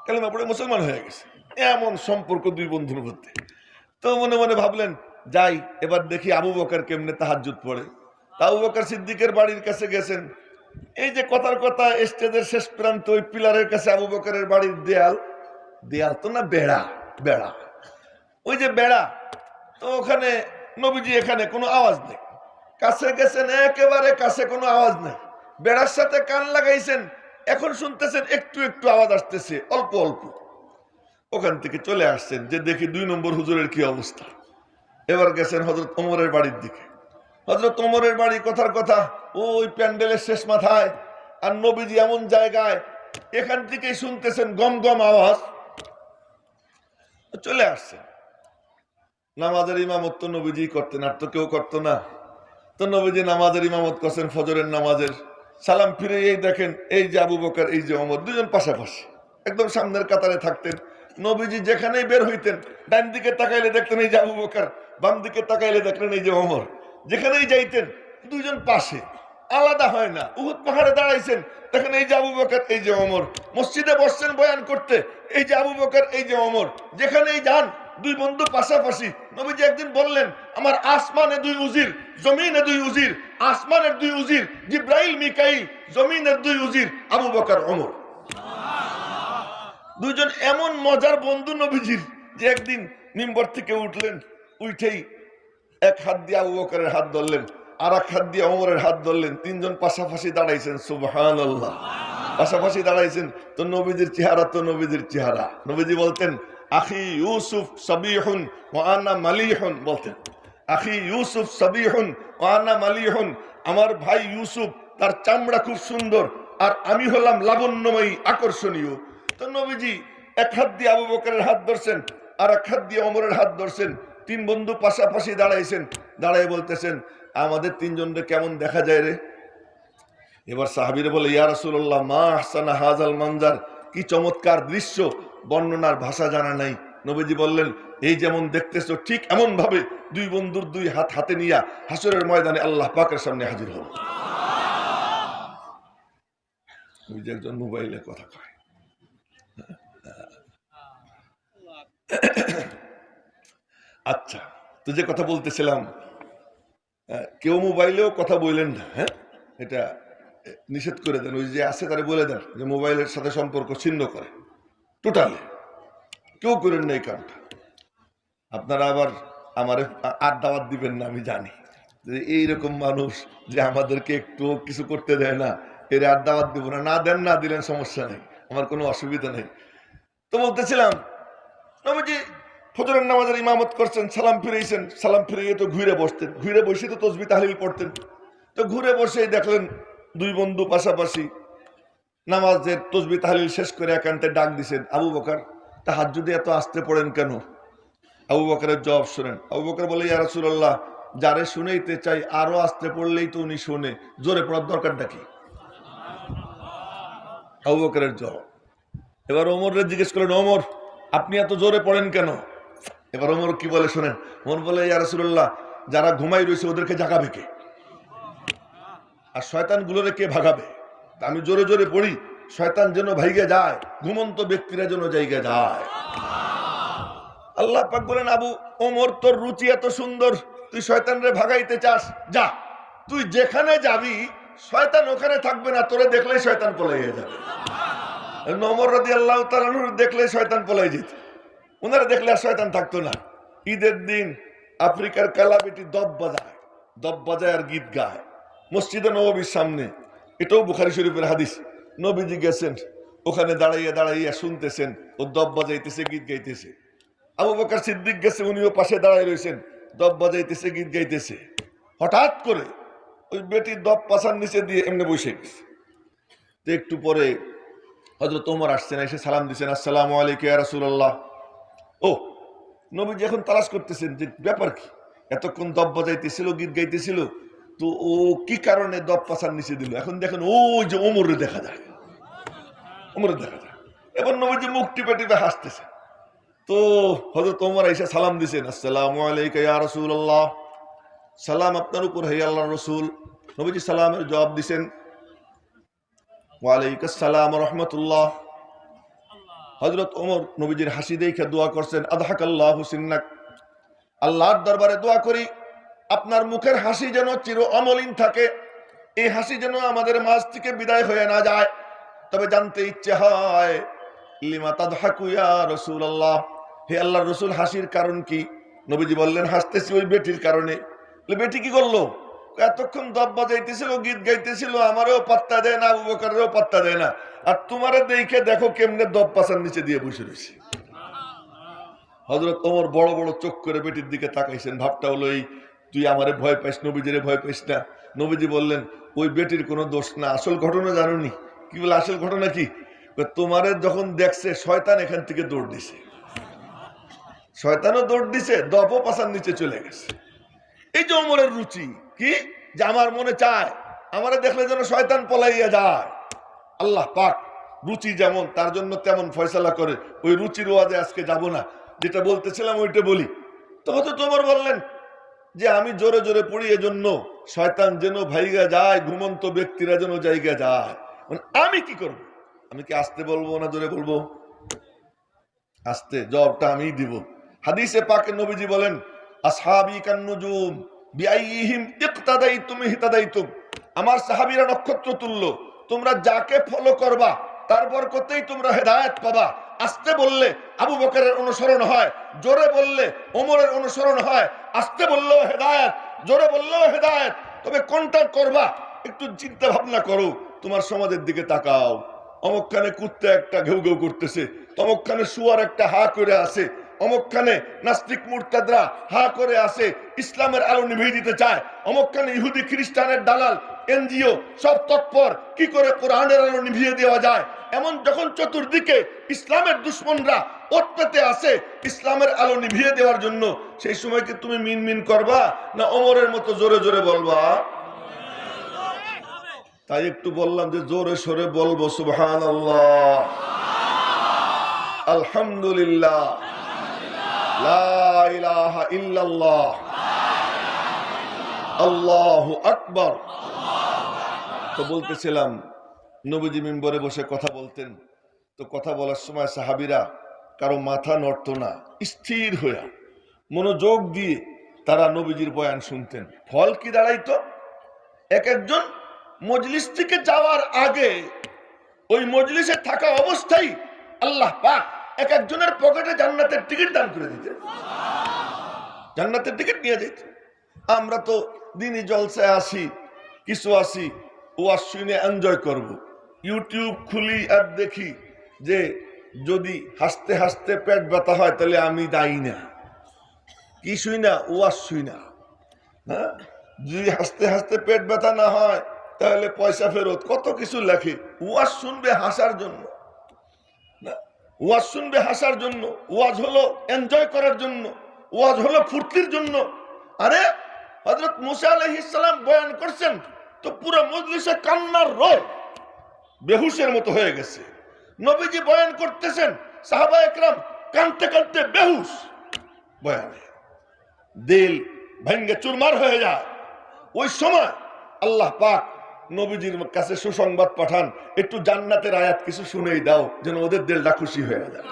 কালেমা পড়ে মুসলমান হয়ে গেছে। এমন সম্পর্ক দুই বন্ধুর মধ্যে। তো মনে মনে ভাবলেন, যাই এবার দেখি আবু বকর কেমনে তাহাজ্জুদ পড়ে। আবু বকর সিদ্দিকের বাড়ির কাছে গেছেন। এই যে কথার কথা, স্টেজের শেষ প্রান্ত ওই পিলারের কাছে আবু বকরের বাড়ির দেয়াল তো না, বেড়া, ওই যে বেড়া। তো ওখানে নবীজি, এখানে কোনো আওয়াজ নেই। কাছে গেছেন, একেবারে কাছে, কোনো আওয়াজ নেই। বেড়ার সাথে কান লাগাইছেন, এখন শুনতেছেন একটু একটু আওয়াজ আসতেছে, অল্প অল্প। ওখান থেকে চলে আসছেন যে দেখি 2 নম্বর হুজুরের কি অবস্থা। এবার গেছেন হযরত ওমরের বাড়ির দিকে। হযরত ওমরের বাড়ি কথার কথা ওই প্যান্ডেলের শেষ মাথায়, আর নবীজি এমন জায়গায়, এখান থেকেই শুনতেছেন গম গম আওয়াজ। চলে আসছেন। নামাজের ইমামত তো নবীজি করতেন, আর তো কেউ করতো না। তো নবীজি নামাজের ইমামত করছেন, ফজরের নামাজের। সালাম ফিরে এই দেখেন, এই যে আবু বকর, এই যে ওমর, দুজন পাশাপাশি একদম সামনের কাতারে থাকতেন। নবীজি যেখানেই বের হইতেন, ডান দিকে তাকাইলে দেখতেন এই যে আবু বকর, বাম দিকে তাকাইলে দেখলেন এই যে ওমর। যেখানেই যাইতেন দুইজন পাশে, আলাদা হয় না। উহুদ পাহাড়ে দাঁড়াইছেন, দেখেন এই যে আবু বকর, এই যে ওমর। মসজিদে বসছেন বয়ান করতে, এই যে আবু বকর, এই যে ওমর। যেখানেই যান দুই বন্ধু পাশাপাশি। নবীজি একদিন বললেন, আমার আসমানে 2 উজির, জমিনে 2 উজির। আসমানের 2 উজির জিব্রাইল মিকাইল, জমিনের 2 উজির আবু বকর ওমর। দুইজন এমন মজার বন্ধু নবীজির যে একদিন মিম্বর থেকে উঠলেন, উঠেই এক হাত দিয়ে আবু বকরের হাত ধরলেন, আর এক হাত দিয়ে ওমরের হাত ধরলেন। 3 জন পাশাপাশি দাঁড়াইছেন। সুবহানাল্লাহ, পাশাপাশি দাঁড়াইছেন। তো নবীজির চেহারা তো নবীজির চেহারা। নবীজি বলতেন, আখি ইউসুফ সাবিহুন ওয়া আনা মালিহুন। বলতেন, আখি ইউসুফ সাবিহুন ওয়া আনা মালিহুন। আমার ভাই ইউসুফ, তার চামড়া খুব সুন্দর, আর আমি হলাম লাবণ্যময়ী, আকর্ষণীয়। তো নবীজি এক হাত দিয়ে আবু বকরের হাত ধরছেন, আর এক হাত দিয়ে ওমরের হাত ধরছেন। তিন বন্ধু পাশাপাশি দাঁড়াইছেন, দাঁড়াই বলতেছেন আমাদের তিনজনকে কেমন দেখা যায় রে? এবার সাহাবীরা বলে ইয়া রাসূলুল্লাহ মা আহসানা হাযাল মানজার, কি চমৎকার দৃশ্য, বর্ণনার ভাষা জানা নাই। নবীজি বললেন এই যেমন দেখতেছো ঠিক এমন ভাবে দুই বন্ধুর দুই হাত হাতে নিয়ে হাসরের ময়দানে আল্লাহ পাকের সামনে হাজির হল। ওই যে একজন মোবাইলে কথা কয়। আচ্ছা, তো যে কথা বলতেছিলাম, কেউ মোবাইলেও কথা বললেন না, হ্যাঁ এটা নিষেধ করে দেন। ওই যে আছে তারা বলে দেন যে মোবাইলের সাথে সম্পর্ক ছিন্ন করে, টোটালি কেউ করেন না এই কামটা। আপনারা আবার আমার আর দাওয়াত দিবেন না, আমি জানি যে এইরকম মানুষ যে আমাদেরকে একটু কিছু করতে দেয় না, এর আর দাওয়াত দিব না। না দেন, না দিলেন সমস্যা নেই, আমার কোনো অসুবিধা নেই। তো বলতেছিলাম নবীজি ফজরের নামাজের ইমামত করছেন, সালাম ফিরেছেন, সালাম ফিরিয়ে তো ঘুরে বসতেন, ঘুরে বসে তো তসবিহ তাহলিল পড়তেন। তো ঘুরে বসেই দেখলেন দুই বন্ধু পাশাপাশি নামাজের তসবিহ তাহলিল শেষ করে একান্তে ডাক দিছেন, আবু বকর তাহাজ্জুদে এত আস্তে পড়েন কেন? আবু বকরের জবাব শুনেন। আবু বকর বলে ইয়া রাসূলুল্লাহ যারে শুনেইতে চাই আরো আস্তে পড়লেই তো উনি শুনে, জোরে পড়ার দরকারটা কি? আবু বকরের জবাব। এবার ওমরে জিজ্ঞেস করলেন ওমর আপনি এত জোরে পড়েন কেন? এবার ওমর কি বলে শুনেন। ওমর বলে ইয়া রাসূলুল্লাহ যারা ঘুমাই রয়েছে ওদেরকে জাগাবে কে? আর শয়তান গুলোরে কে ভাগাবে? আমি জোরে জোরে পড়ি, শয়তান যেন ভাইগে যায়, ঘুমন্ত ব্যক্তিরা যেন জায়গা যায়। আল্লাহ পাক বলেন আবু ওমর তোর রুচি এত সুন্দর, তুই শয়তানরে ভাগাইতে চাস, যা তুই যেখানে যাবি শয়তান ওখানে থাকবে না, তোরে দেখলেই শয়তান পলাইয়া যাবে। ওমর রাদিয়াল্লাহু তাআলা দেখলেই শয়তান পলাই যেত, ওনারা দেখলে আর শয়তান থাকতো না। ঈদের দিন আফ্রিকার কালাবেটি দব বাজায় আর গীত গায় মসজিদে নববীর সামনে। এটাও বুখারী শরীফের হাদিস। নবীজি গেছেন, ওখানে দাঁড়াইয়া দাঁড়াইয়া শুনতেছেন, ও দব বাজাইতেছে, গীত গাইতেছে। আবু বকর সিদ্দিক গেছে, উনিও পাশে দাঁড়াই রয়েছেন, দব বাজাইতেছে, গীত গাইতেছে। হঠাৎ করে ওই বেটির দব পাশার নিচে দিয়ে এমনি বসে গেছে। তো একটু পরে হযরত ওমর আসছেন, এসে সালাম দিচ্ছেন, আসসালামু আলাইকুম ইয়া রাসূলুল্লাহ। ও নবীজি এখন তালাশ করতেছেন যে ব্যাপার কি, এতক্ষণ দব বাজাইতেছিল, গীত গাইতেছিল, তো ও কি কারণে দব পাশার নিচে দিল? এখন দেখেন ওই যে ওমরে দেখা যায়, ওমরে দেখা যায়। এবার নবীজি মুখ টিপে টিপে হাসতেছে। তো হযরত ওমর এসে সালাম দিছেন, আসসালামু আলাইকুম ইয়া রাসূলুল্লাহ, সালাম আপনার উপর হে আল্লাহর রাসূল। নবীজি সালামের জবাব দিছেন, ওয়া আলাইকুম আসসালাম ওয়া রাহমাতুল্লাহ। হযরত ওমর নবীজির হাসি দেখে দোয়া করছেন, আদহাকাল্লাহু সিন্নাক, আল্লাহর দরবারে দোয়া করি আপনার মুখের হাসি যেন চির অমলিন থাকে, এই হাসি যেন আমাদের মাঝ থেকে বিদায় হয়ে না যায়। তবে জানতে ইচ্ছে হয় লিমা তাদহাকু ইয়া রাসূলুল্লাহ, হে আল্লাহর রাসূল হাসির কারণ কি? নবীজি বললেন হাসতেছি ওই বেটির কারণে। বেটি কি করলো? এতক্ষণ দব বাজাইতেছিল, গীত গাইতেছিল, আমারও পাত্তা দেয় না, আবু বকরেরও পাত্তা দেয় না, আর তোমারে দেখে দেখো কেমনে দব পাশার নিচে দিয়ে বসে রয়েছে। হযরত ওমর বড় বড় চোখ করে বেটির দিকে তাকাইছেন, ভাবটা হলো এই তুই আমারে ভয় পাইস, নবীজিরে ভয় পাইস না। নবীজি বললেন ওই বেটির কোনো দোষ না, আসল ঘটনা জানোনি? কি বলে আসল ঘটনা কি? তোমারে যখন দেখছে শয়তান এখান থেকে দৌড় দিছে, শয়তানও দৌড় দিছে, দবও পাশার নিচে চলে গেছে। এই যে ওমরের রুচি কি, যে আমার মনে চায় আমারে দেখলে যেন শয়তান পলাইয়া যায়। আল্লাহ পাক রুচি যেমন তার জন্য তেমন ফয়সালা করে। ওই রুচির ওয়াজে আজকে যাব না, যেটা বলতেছিলাম ওইটা বলি। তো হয়তো ওমর বললেন যে আমি জোরে জোরে পড়ি, এজন্য শয়তান যেন ভাইগা যায়, ঘুমন্ত ব্যক্তিরা যেন জায়গা যায়। আমি কি করব? আমি কি আস্তে বলবো না জোরে বলবো? আস্তে, জবাবটা আমিই দিব। হাদিসে পাকে নবীজি বলেন আসহাবী কান্নুজুম বিআইহিম ইক্তাদাইতুম ইহতাদাইতুম, আমার সাহাবীরা নক্ষত্র তুল্য, তোমরা যাকে ফলো করবা তার বরকতেই তোমরা হেদায়েত পাবা। আস্তে বললে আবু বকরের অনুসরণ হয়, জোরে বললে ওমরের অনুসরণ হয়। আস্তে বললেও হেদায়েত, জোরে বললেও হেদায়েত। তবে কোনটা করবা একটু চিন্তা ভাবনা করো, তোমার সমাজের দিকে তাকাও। অমুকখানে কুত্তা একটা ঘেউ ঘেউ করতেছে, তমুকখানে শুয়ার একটা হা করে আছে, অমুকখানে নাস্তিক মুরতাদরা হা করে আছে, ইসলামের আলো নিভিয়ে দিতে চায়। অমুকখানে ইহুদি খ্রিস্টানের দালাল এনজিও সব তৎপর কি করে কোরআনের আলো নিভিয়ে দেওয়া যায়। এমন যখন চতুর্দিকে ইসলামের দুশ্মনরা ওত পেতে আসে ইসলামের আলো নিভিয়ে দেওয়ার জন্য, সেই সময় কি তুমি মিন মিন করবা না ওমরের মতো জোরে জোরে বলবা? তাই একটু বললাম যে জোরে সোরে বলবো সুবহানাল্লাহ, আলহামদুলিল্লাহ, লা ইলাহা ইল্লাল্লাহ, আল্লাহু আকবার। তো বলতেছিলাম নবীজি মিম্বরে বসে কথা বলতেন, তো কথা বলার সময় সাহাবীরা কারো মাথা নড়তো না, স্থির হয়ে মনোযোগ দিয়ে তারা নবীজির বয়ান শুনতেন। ফল কি দাঁড়াইতো? এক একজন মজলিস থেকে যাওয়ার আগে ওই মজলিসে থাকা অবস্থায় আল্লাহ পাক এক একজনের পকেটে জান্নাতের টিকিট দান করে দিতেন, জান্নাতের টিকিট নিয়ে যেত। আমরা তো দিনই জলসায় আসি, কিছু আসি ওয়াজ শুনে এনজয় করব, ইউটিউব খুলি আর দেখি যে যদি হাসতে হাসতে পেট ব্যথা হয় তাহলে আমি দায়ী না, কি শুই না, ওয়াজ শুই না। হ্যাঁ, যদি হাসতে হাসতে পেট ব্যথা না হয় তাহলে পয়সা ফেরত, কত কিছু লেখে। ওয়াজ শুনবে হাসার জন্য না, ওয়াজ শুনবে হাসার জন্য, ওয়াজ হলো এনজয় করার জন্য, ওয়াজ হলো ফুর্তির জন্য। আরে হযরত মুসা আলাইহিস সালাম বয়ান করছেন তো পুরো মজলিসে কান্নার রোল, বেহুশের মতো হয়ে গেছে। নবীজি বয়ান করতেছেন, সাহাবা একরাম কাঁদতে কাঁদতে বেহুশ, বয়ানে দিল ভেঙ্গে চুরমার হয়ে যায়। ওই সময় আল্লাহ পাক নবীজির কাছে সুসংবাদ পাঠান, একটু জান্নাতের আয়াত কিছু শুনেই দাও যেন ওদের দিলটা খুশি হয়ে যায়।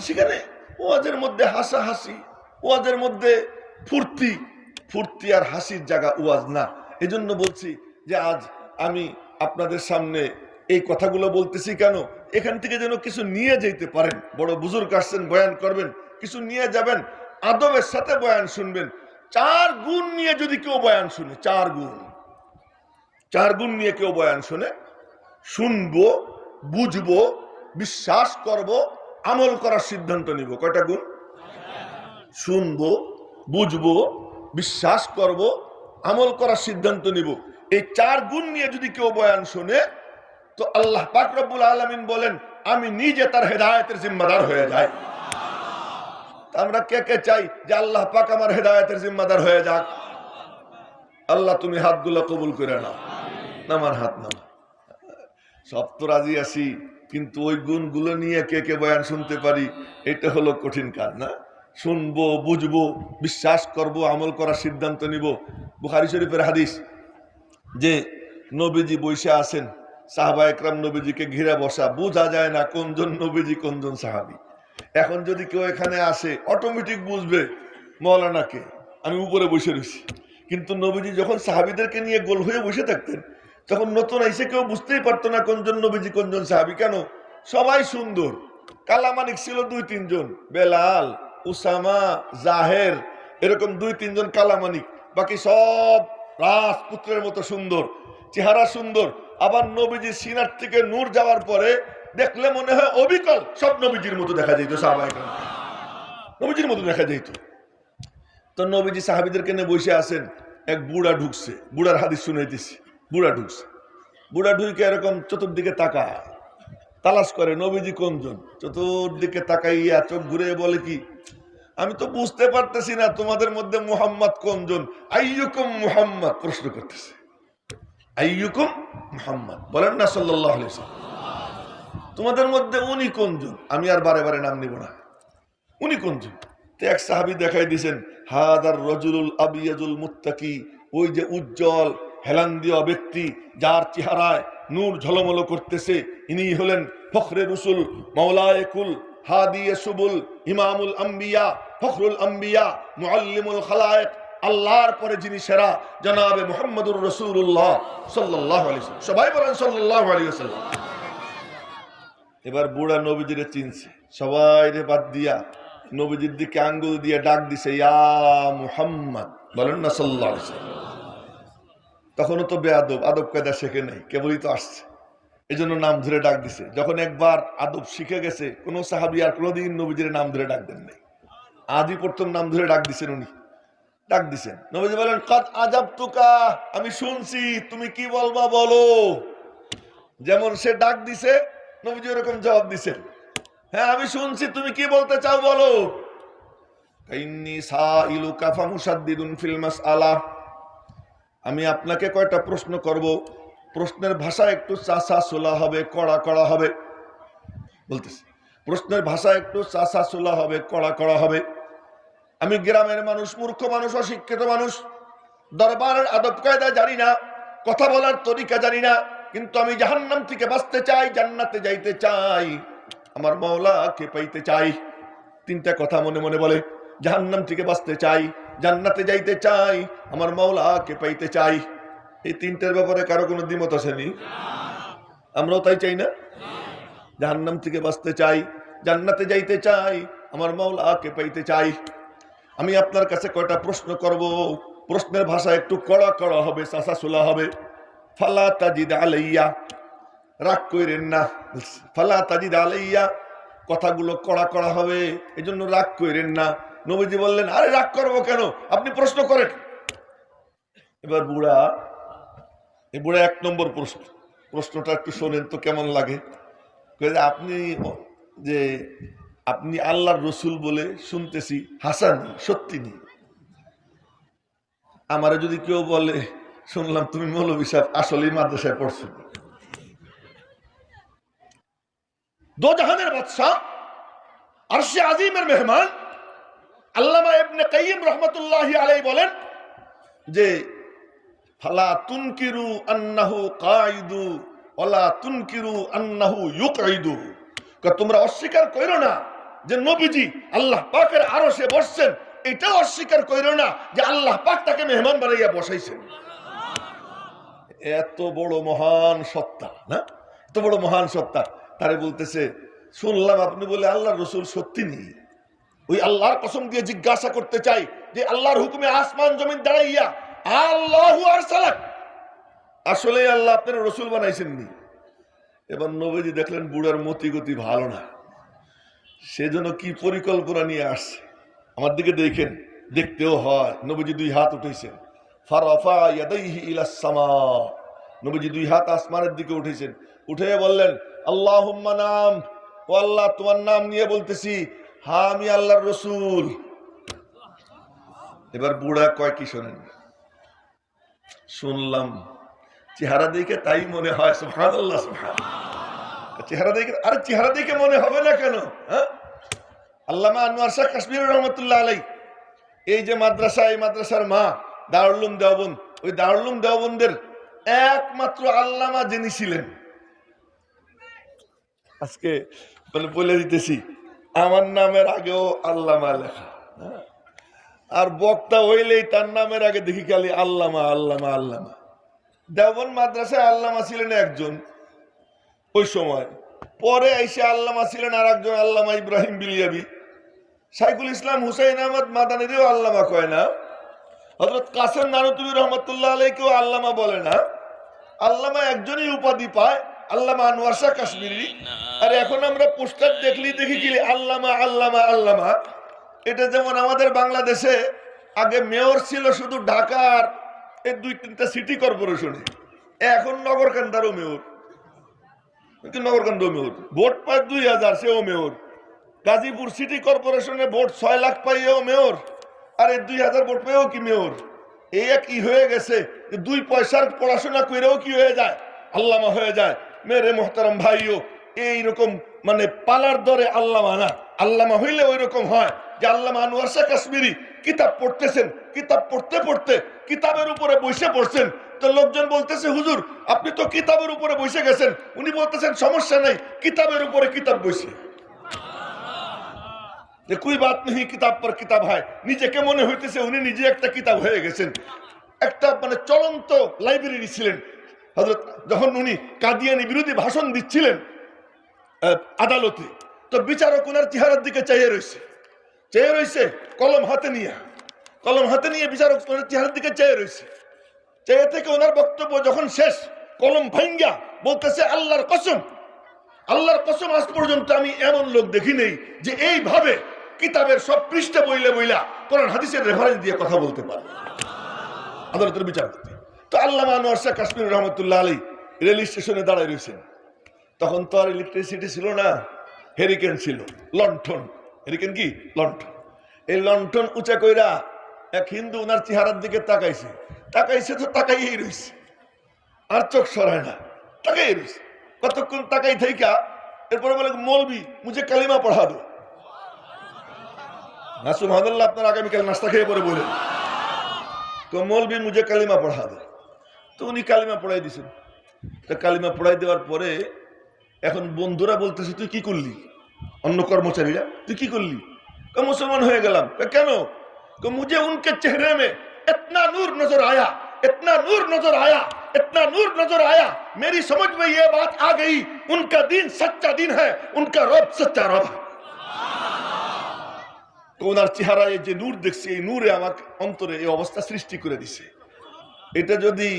সেখানে ওয়াজের মধ্যে হাসাহাসি, ওয়াজের মধ্যে ফুর্তি, ফুর্তি আর হাসির জায়গা ওয়াজ না। এজন্য বলছি যে আজ আমি আপনাদের সামনে এই কথাগুলো বলতেছি কেন, এখান থেকে যেন কিছু নিয়ে যেতে পারেন। বড় বুজুর্গ আসছেন, বয়ান করবেন, কিছু নিয়ে যাবেন, আদবের সাথে বয়ান শুনবেন। 4 গুণ নিয়ে যদি কেউ বয়ান শুনে, 4 গুণ নিয়ে কেউ বয়ান শুনে, শুনবো, বুঝবো, বিশ্বাস করব, আমল করার সিদ্ধান্ত নিব। কয়টা গুণ? শুনবো, বুঝবো, বিশ্বাস করব, আমল করার সিদ্ধান্ত নিব। এই 4 গুণ নিয়ে যদি কেউ বয়ান শুনে তো আল্লাহ পাক রব্বুল আলামিন বলেন আমি নিজে তার হেদায়েতের জিম্মাদার হয়ে যাই। আমরা কে কে চাই যে আল্লাহ পাক আমার হেদায়েতের জিম্মাদার হয়ে যাক? আল্লাহ তুমি হাতগুলো কবুল করে নাও। আমার হাত নাও। সব তো রাজি আছি, কিন্তু ওই গুণগুলো নিয়ে কে কে বয়ান শুনতে পারি, এটা হলো কঠিন কাজ না? শুনবো, বুঝবো, বিশ্বাস করব, আমল করার সিদ্ধান্ত নিব। বুখারী শরীফের হাদিস যে নবীজি বসে আছেন, সাহাবা একরাম নবীজিকে ঘিরে বসা, বোঝা যায় না কোনজন নবীজি কোনজন সাহাবী। এখন যদি কেউ এখানে আসে অটোমেটিক বুঝবে মৌলানাকে, আমি উপরে বসে রয়েছি। কিন্তু নবীজি যখন সাহাবীদেরকে নিয়ে গোল হয়ে বসে থাকতেন তখন নতুন এসে কেউ বুঝতেই পারতো না কোনজন নবীজি কোনজন সাহাবী। কেন? সবাই সুন্দর, কালামানিক ছিল 2-3 জন, বেলাল, উসামা, জাহের, এরকম 2-3 জন কালামানিক, বাকি সব রাজপুত্রের মতো সুন্দর, চেহারা সুন্দর। আবার নবীজি সিনার থেকে নূর যাওয়ার পরে দেখলে মনে হয় অবিকল সব নবীজির মতো দেখা যেত, সাহাবায়ে কেরাম নবীজির মতো দেখা যেত। তো নবীজি সাহাবীদেরকে নিয়ে বসে আছেন, এক বুড়া ঢুকছে, বুড়ার হাদিস শুনাইতেছি। বুড়া ঢুকছে, বুড়া ঢুকে এরকম চতুর্দিকে তাকায়, তালাশ করে নবীজি কোনজন। চতুর্দিকে তাকাইয়া চোখ ঘুরে বলে কি, আমি তো বুঝতে পারতেছি না তোমাদের মধ্যে মুহাম্মদ কোনজন, আইয়ুকুম মুহাম্মদ, প্রশ্ন করতেছে। আইয়ুকুম মুহাম্মদ, বলেন না সাল্লাল্লাহু আলাইহি ওয়াসাল্লাম, তোমাদের মধ্যে উনি কোনজন? আমি আর বারে বারে নাম নিব না, উনি কোনজন? তো এক সাহাবী দেখাই দিয়েছেন, হাদার রাজুলুল আবিয়াজুল মুত্তাকি, ওই যে উজ্জ্বল হেলান্দিয়া ব্যক্তি যার চেহারায় নূর ঝলমল করতেছে, ইনি হলেন ফখরে রসুল, মাওলায়ে কুল, হাদিয়ে সুবুল, ইমামুল আম্বিয়া, ফখরুল আম্বিয়া, মুআল্লিমুল খালায়েক, আল্লাহর পরে যিনি সেরা জনাবে মুহাম্মদুর রাসূলুল্লাহ সাল্লাল্লাহু আলাইহি ওয়াসাল্লাম। সবাই বলেন সাল্লাল্লাহু আলাইহি ওয়াসাল্লাম। এবার বুড়া নবীজিরে চিনছে, সবাই রে বাদ দিয়া নবীজির দিকে আঙ্গুল দিয়ে ডাক দিছে, ইয়া মুহাম্মদ, বলেন না সাল্লাল্লাহু আলাইহি ওয়াসাল্লাম। তখনও তো বেয়াদব, আদব কায়দা শেখে নাই, কেবলই তো আসছে, এই জন্য নাম ধরে ডাক দিছে। যখন একবার আদব শিখে গেছে, কোন সাহাবী আর কোনোদিন নবীজির নাম ধরে ডাক দেন নাই, আজই প্রথম নাম ধরে ডাক দিছেন। উনি ডাক দিছেন, নবীজি বলেন, কাদ আজাবতুকা, আমি শুনছি তুমি কি বলবা বলো। যেমন সে ডাক দিছে নবীজি এরকম জবাব দিছেন, হ্যাঁ আমি শুনছি, তুমি কি বলতে চাও বলো। আমি আপনাকে কয়টা প্রশ্ন করব, প্রশ্নের ভাষা একটু চাষা সোলা হবে, কড়া কড়া হবে। বলতেছি প্রশ্নের ভাষা একটু চাষা সোলা হবে, কড়া কড়া হবে। আমি গ্রামের মানুষ, মূর্খ মানুষ, অশিক্ষিত মানুষ, দরবারের আদব কায়দা জানি না, কথা বলার তরিকা জানি না, কিন্তু আমি জাহান্নাম থেকে বাঁচতে চাই, জান্নাতে যাইতে চাই, আমার মাওলাকে পাইতে চাই। তিনটা কথা মনে মনে বলে, জাহান্নাম থেকে বাঁচতে চাই, জান্নাতে যাইতে চাই, আমার মাওলাকে পাইতে চাই। এই তিনটার ব্যাপারে কারো কোনো দ্বিমত আসেনি? আমরাও তাই চাই না? জাহান্নাম থেকে বাঁচতে চাই, জান্নাতে যাইতে চাই, আমার মাওলাকে পাইতে চাই। আমি আপনার কাছে কয়টা প্রশ্ন করব, প্রশ্নের ভাষা একটু কড়া কড়া হবে, চাষা সোলা হবে। ফালা তাজিদ আলাইয়া, রাগ কইরেন না। ফালা তাজিদ আলাইয়া, কথাগুলো কড়া কড়া হবে, এজন্য রাগ কইরেন না। নবীজি বললেন, আরে রাগ করবো কেন, আপনি প্রশ্ন করেন। এবার এই বুড়া 1 নম্বর প্রশ্নটা একটু শোনেন তো কেমন লাগে। আপনি আল্লাহর রসুল বলে শুনতেছি, হাসান সত্যি নেই। আমারে যদি কেউ বলে, শুনলাম তুমি মৌলভী সাহেব আসলেই মাদ্রাসায় পড়ছো। দো জাহানের বাদশা, আরশে আজিমের মেহমান আল্লামা ইবনে কাইয়িম রাহমাতুল্লাহি আলাইহি বলেন যে ফালা তুনকিরু আন্নাহু কাইদু ওয়ালা তুনকিরু আন্নাহু ইউকঈদু। তোমরা অস্বীকার কইরো না যে নবীজি আল্লাহ পাকের আরশে বসছেন, এটাও অস্বীকার কইরো না যে আল্লাহ পাক তাকে মেহমান বানাইয়া বসাইছেন। এত বড় মহান সত্তা না, এত বড় মহান সত্তা, তারে বলতেছে শুনলাম আপনি বলে আল্লাহর রসুল সত্যি নেই। ওই আল্লাহর কসম দিয়ে জিজ্ঞাসা করতে চাই যে আল্লাহর হুকুমে আসমান জমিন দাঁড়াইয়া আল্লাহু আরসালাক, আসলে আল্লাহ আপনার রসুল বানাইছেন নি? এবার নবীজি দেখলেন বুড়ার মতি গতি ভালো না, সেজন্য কি পরিকল্পনা নিয়ে আসছে। আমার দিকে দেখেন, দেখতেও হয়। নবীজি 2 হাত উঠেছেন, ফারাফা ইয়াদাইহি ইলাস সামা, নবীজি 2 হাত আসমানের দিকে উঠেছেন, উঠে বললেন আল্লাহুম্মা নাম, ও আল্লাহ তোমার নাম নিয়ে বলতেছি, হ্যাঁ আমি আল্লাহর রসুল। এবার বুড়া কয় কি শোনেন, শুনলাম, চেহারা দেখে তাই মনে হয়। সুবহানাল্লাহ, সুবহানাল্লাহ। চেহারা দেখে, আরে চেহারা দেখে মনে হবে না কেন? হ্যাঁ, আল্লামা আনোয়ার শাহ কাশ্মীর রহমতুল্লাহ আলাইহি, এই যে মাদ্রাসা, এই মাদ্রাসার মা দারুল উলুম দেওবন্দ, ওই দারুল উলুম দেওবন্দের একমাত্র আল্লামা যিনি ছিলেন, আজকে বলে দিতেছি, আমার নামের আগেও আল্লামা লেখা, আর বক্তা হইলেই তার নামের আগে দেখি খালি আল্লামা আল্লামা আল্লামা। দেওবন্দ মাদ্রাসায় আল্লামা ছিলেন একজন ওই সময়, পরে এসে আল্লামা ছিলেন আর একজন, আল্লামা ইব্রাহিম বিলিয়াবি। শাইখুল ইসলাম হুসাইন আহমদ মাদানিরও আল্লামা কয় না, হযরত কাসেম নানুতুবি রহমতুল্লাহ আলাইহিকেও আল্লামা বলে না। আল্লামা একজনই উপাধি পায়, আল্লামা আনোয়ার শাহ কাশ্মীরি। আর এখন আমরা পোস্টার দেখলি দেখি কি আল্লামা আল্লামা আল্লামা। এটা যেমন আমাদের বাংলাদেশে আগে মেয়র ছিল শুধু ঢাকার এই 2-3টা সিটি কর্পোরেশনে, এখন নগরকান্দারও মেয়র, নগরকান্দাও মেয়র, ভোট পায় 2000, সেও মেয়র। গাজীপুর সিটি কর্পোরেশনে ভোট 6 লাখ পাইয়েও মেয়র, আর এই 2000 ভোট পেয়েও কি মেয়র। এই কি হয়ে গেছে, 2 পয়সার পড়াশোনা করেও কি হয়ে যায়, আল্লামা হয়ে যায়। মেরে মোহতারাম ভাইও এইরকম মানে পালার দরে আল্লামা না, আল্লামা হইলে ওই রকম হয় যে আল্লামা আনোয়ার শাহ কাশ্মীরি কিতাব পড়তেছেন, কিতাব পড়তে পড়তে কিতাবের উপরে বসে পড়ছেন, তো লোকজন বলতেছে হুজুর আপনি তো কিতাবের উপরে বসে গেছেন, উনি বলতেছেন সমস্যা নেই, কিতাবের উপরে কিতাব বসে, যে কোই বাত নেই, কিতাব পর কিতাব হয়। নিজেকে মনে হইতেছে উনি নিজে একটা কিতাব হয়ে গেছেন, একটা মানে চলন্ত লাইব্রেরি ছিলেন। হযরত যখন উনি কাদিয়ানি বিরোধী ভাষণ দিচ্ছিলেন আদালতে, তো বিচারক ওনার চেহারার দিকে চেয়ে রয়েছে কলম হাতে নিয়ে বিচারক ওনার চেহারার দিকে চেয়ে রয়েছে। চেয়ে থেকে ওনার বক্তব্য যখন শেষ, কলম ভাঙ্গা বলতেছে আল্লাহর কসম আজ পর্যন্ত আমি এমন লোক দেখি নেই যে এইভাবে কিতাবের সব পৃষ্ঠা বইলা কোরআন হাদিসের রেফারেন্স দিয়ে কথা বলতে পারে আদালতের বিচার করতে। তো আল্লামা আনোয়ার শাহ কাশ্মীর রহমতুল্লাহ আলাইহি রেল স্টেশনে দাঁড়ায় রয়েছেন। তখন তো আর ইলেকট্রিসিটি ছিল না, হেরিকেন ছিল, লণ্ঠন। হেরিকেন কি? লণ্ঠন। এই লণ্ঠন উঁচা কইরা এক হিন্দু ওনার চেহারার দিকে তাকাইছে, তাকাইছে তো তাকাইয়েই রইছে, আর চোখ সরায় না, তাকাই রইছে। কতক্ষণ তাকাই থাইকা এরপরে বলে, মৌলবি মুঝে কালিমা পড়া দো। না সুবহানাল্লাহ, আপনার আগামীকাল নাস্তা খেয়ে পরে বলেন, তো মৌলবি মুঝে কালিমা পড়া দো। তো উনি কালিমা পড়াই দিছেন। তা কালিমা পড়াই দেওয়ার পরে এখন বন্ধুরা বলতেছে, তুই কি করলি? অন্য কর্মচারীরা, তুই কি করলি? মুসলমান হয়ে গেলাম। কেন? मुझे उनके चेहरे में इतना नूर नजर आया, इतना नूर नजर आया, इतना नूर नजर आया, मेरी समझ में ये बात आ गई, उनका दिन सच्चा दिन है, उनका रब सच्चा रब है। ওনার চেহারায় যে নূর দেখছি, এই নূরে আমার অন্তরে এই অবস্থা সৃষ্টি করে দিছে। এটা যদি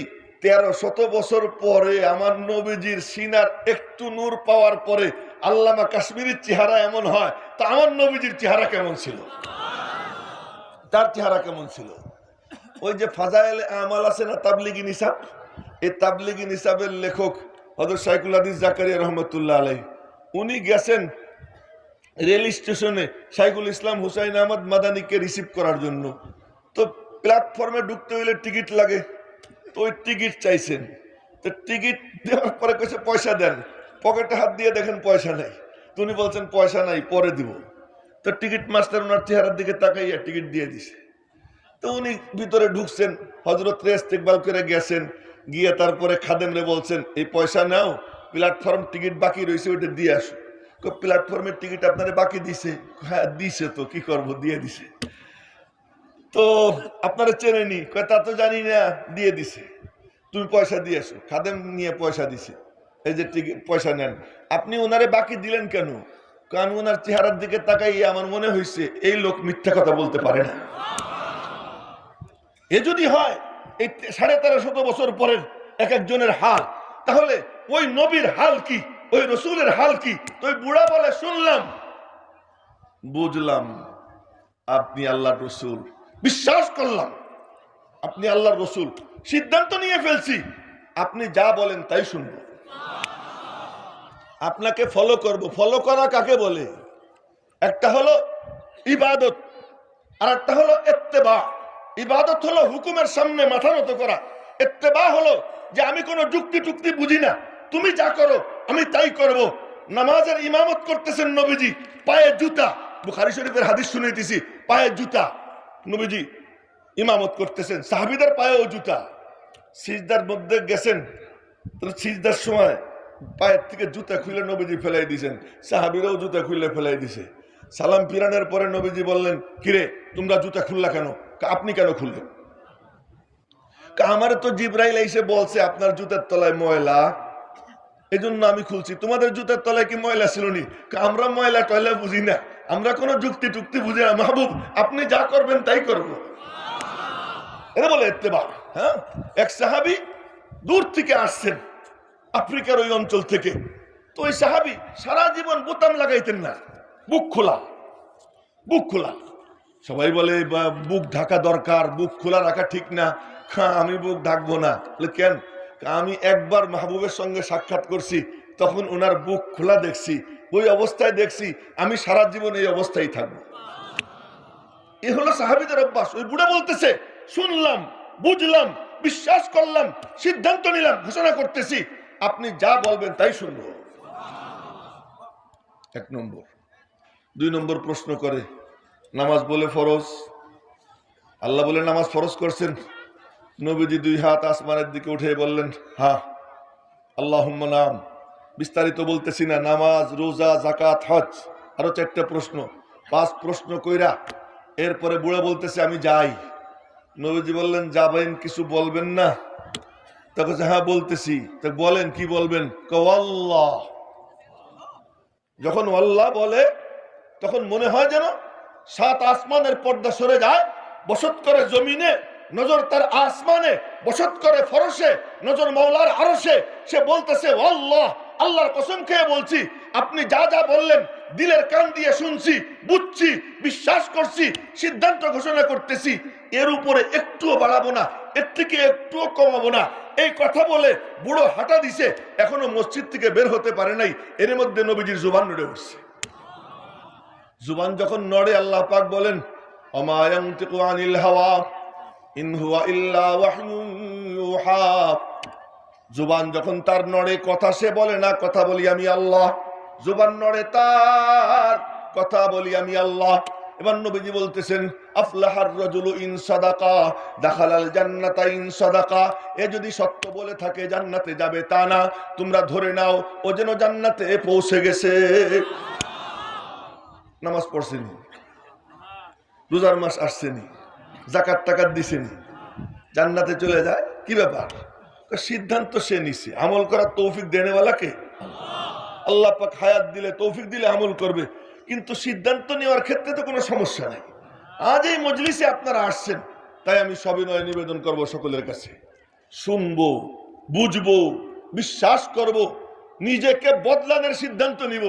1300 বছর পরে আমার নবীজির সিনার একটু নূর পাওয়ার পরে আল্লামা কাশ্মীরের চেহারা এমন হয়, তা আমার নবীজির চেহারা কেমন ছিল? তার চেহারা কেমন ছিল? ওই যে ফাজাইল আমাল আছে না, তাবলিগি নিসাব, এই তাবলিগি নিসাবের লেখক হযরত শাইখুল হাদিস জাকারিয়া রহমাতুল্লাহ আলাইহি, উনি গেছেন রেল স্টেশনে শাইখুল ইসলাম হুসাইন আহমদ মাদানিকে রিসিভ করার জন্য। তো প্ল্যাটফর্মে ঢুকতে হইলে টিকিট লাগে, তো ওই টিকিট চাইছেন। তো টিকিট দেওয়ার পরে কইছে পয়সা দেন, পকেটে হাত দিয়ে দেখেন পয়সা নাই। তো উনি বলছেন পয়সা নাই, পরে দিব। তো টিকিট মাস্টার ওনার চেহারার দিকে তাকাইয়া টিকিট দিয়ে দিছে। তো উনি ভিতরে ঢুকছেন, হযরত রে ইস্তেকবাল করে গেছেন, গিয়ে তারপরে খাদেমরে বলছেন, এই পয়সা নাও, প্ল্যাটফর্ম টিকিট বাকি রয়েছে, ওইটা দিয়ে আসো। প্ল্যাটফর্মের টিকিট আপনারে বাকি দিছে? হ্যাঁ দিছে। তো কি করবো, দিয়ে দিছে। তো আপনারা চেনেনি? তা তো জানি না, দিয়ে দিছে। তুমি পয়সা দিয়ে আসো। খাদেম নিয়ে পয়সা দিছে, এই যে টিকিট, পয়সা নেন। আপনি ওনারে বাকি দিলেন কেন? কারণ ওনার চেহারার দিকে তাকাই আমার মনে হয়েছে এই লোক মিথ্যা কথা বলতে পারে না। এ যদি হয় এই 1350 বছর পরের এক একজনের হাল, তাহলে ওই নবীর হাল কি, ওই রসুলের হাল কি? তো ওই বুড়া বলে, শুনলাম, বুঝলাম আপনি আল্লাহর রসুল, বিশ্বাস করলাম আপনি আল্লাহর রসুল, সিদ্ধান্ত নিয়ে ফেলছি আপনি যা বলেন তাই শুনব, আপনাকে ফলো করব। ফলো করা কাকে বলে? একটা হলো ইবাদত, আর একটা হলো ইত্তেবা। ইবাদত হলো হুকুমের সামনে মাথা নত করা, ইত্তেবা হলো যে আমি কোনো যুক্তি টুক্তি বুঝি না, তুমি যা করো আমি তাই করব। নামাজের ইমামত করতেছেন নবীজি, পায়ে জুতা, বুখারী শরীফের হাদিস শুনাইতেছি, পায়ে জুতা, নবীজি ইমামত করতেছেন, সাহাবীদের পায়েও জুতা। সিজদার মধ্যে গেছেন, সিজদার সময় পায়ের থেকে জুতা খুলে নবীজি ফেলাই দিয়েছেন, সাহাবীরাও জুতা খুলে ফেলাই দিছে। সালাম ফিরানোর পরে নবীজি বললেন, কিরে তোমরা জুতা খুললা কেন? আপনি কেন খুললেন? আমার তো জিবরাইল এসে বলছে আপনার জুতার তলায় ময়লা, এই জন্য আমি খুলছি। তোমাদের জুতার তলায় কি ময়লা ছিল নি? আমরা ময়লা টয়লা বুঝি না, আমরা কোনো যুক্তি টুক্তি বুঝি না। মাহবুব আপনি যা করবেন তাই করবো, এটা বলে ইত্তেবা। হ্যাঁ, এক সাহাবী দূর থেকে আসছেন, আফ্রিকার ওই অঞ্চল থেকে। তো ওই সাহাবী সারা জীবন বোতাম লাগাইতেন না, বুক খোলা, বুক খোলা। সবাই বলে বুক ঢাকা দরকার, বুক খোলা রাখা ঠিক না। আমি বুক ঢাকবো না। কেন? আমি একবার মাহবুবের সঙ্গে সাক্ষাৎ করছি, তখন ওনার বুক খোলা দেখছি, ওই অবস্থায় দেখছি আমি সারা জীবন এই অবস্থায় থাকবো। এ হলো সাহাবীদের অভ্যাস। ওই বুড়া বলতেছে, শুনলাম, বুঝলাম, বিশ্বাস করলাম, সিদ্ধান্ত নিলাম, ঘোষণা করতেছি আপনি যা বলবেন তাই শুনবো। 1 নম্বর। 2 নম্বর প্রশ্ন করে, নামাজ বলে ফরজ, আল্লাহ বলে নামাজ ফরজ করছেন। নবীজি 2 হাত আসমানের দিকে উঠে বললেন, হ্যাঁ আল্লাহুম্মা নাম। বিস্তারিত বলতেছি না, নামাজ, রোজা, যাকাত, হজ, আরো 4টা প্রশ্ন, 5 প্রশ্ন কইরা এরপরে বুড়া বলতেছে আমি যাই। নবীজি বললেন, যাবেন, কিছু বলবেন না? তখন হ্যাঁ বলতেছি। তা বলেন, কি বলবেন? আল্লাহ। যখন আল্লাহ বলে তখন মনে হয় যেন 7 আসমানের পর্দা সরে যায়, বসত করে জমিনে, নজর তার আসমানে, বসত করে ফরশে, নজর মাওলার আরশে। সে বলতেছে আল্লাহ, আল্লাহর কসম খেয়ে বলছি আপনি যা যা বললেন দিলের কান দিয়ে শুনছি, বুঝছি, বিশ্বাস করছি, সিদ্ধান্ত ঘোষণা করতেছি, এর উপরে একটুও বাড়াবো না, এর থেকে একটুও কমাবো না। এই কথা বলে বুড়ো হাঁটা দিছে, এখনো মসজিদ থেকে বের হতে পারে নাই, এর মধ্যে নবীজির জুবান নড়ে উঠছে। জুবান যখন নড়ে আল্লাহ পাক বলেন ওমা ইয়ানতিকু আনিল হাওয়া ইন হুয়া ইল্লা ওয়াহয়ুন ইউহা। জুবান যখন তার নড়ে, কথা সে বলে না, কথা বলি আমি আল্লাহ। জুবান নড়ে তার, কথা বলি আমি আল্লাহ। এবার নবীজি বলতেছেন আফলাহার রাজুলু ইন সাদাকা দাখালাল জান্নাতা ইন সাদাকা। এ যদি সত্য বলে থাকে জান্নাতে যাবে তা না, তোমরা ধরে নাও ও যেন জান্নাতে পৌঁছে গেছে। নামাজ পড়ছেনি, রোজার মাস আসছেনি, যাকাত টাকাত দিছেনি, জান্নাতে চলে যায়, কি ব্যাপার? সিদ্ধান্ত সে নিছে, আমল করার তৌফিক দেনেওয়ালাকে আল্লাহ পাক হায়াত দিলে, তৌফিক দিলে আমল করবে, কিন্তু সিদ্ধান্ত নেওয়ার ক্ষেত্রে তো কোনো সমস্যা নাই। আজ এই মজলিসে আপনারা আসছেন, তাই আমি সবিনয় নিবেদন করব সকলের কাছে, শুনবো, বুঝবো, বিশ্বাস করব, নিজেকে বদলানোর সিদ্ধান্ত নিব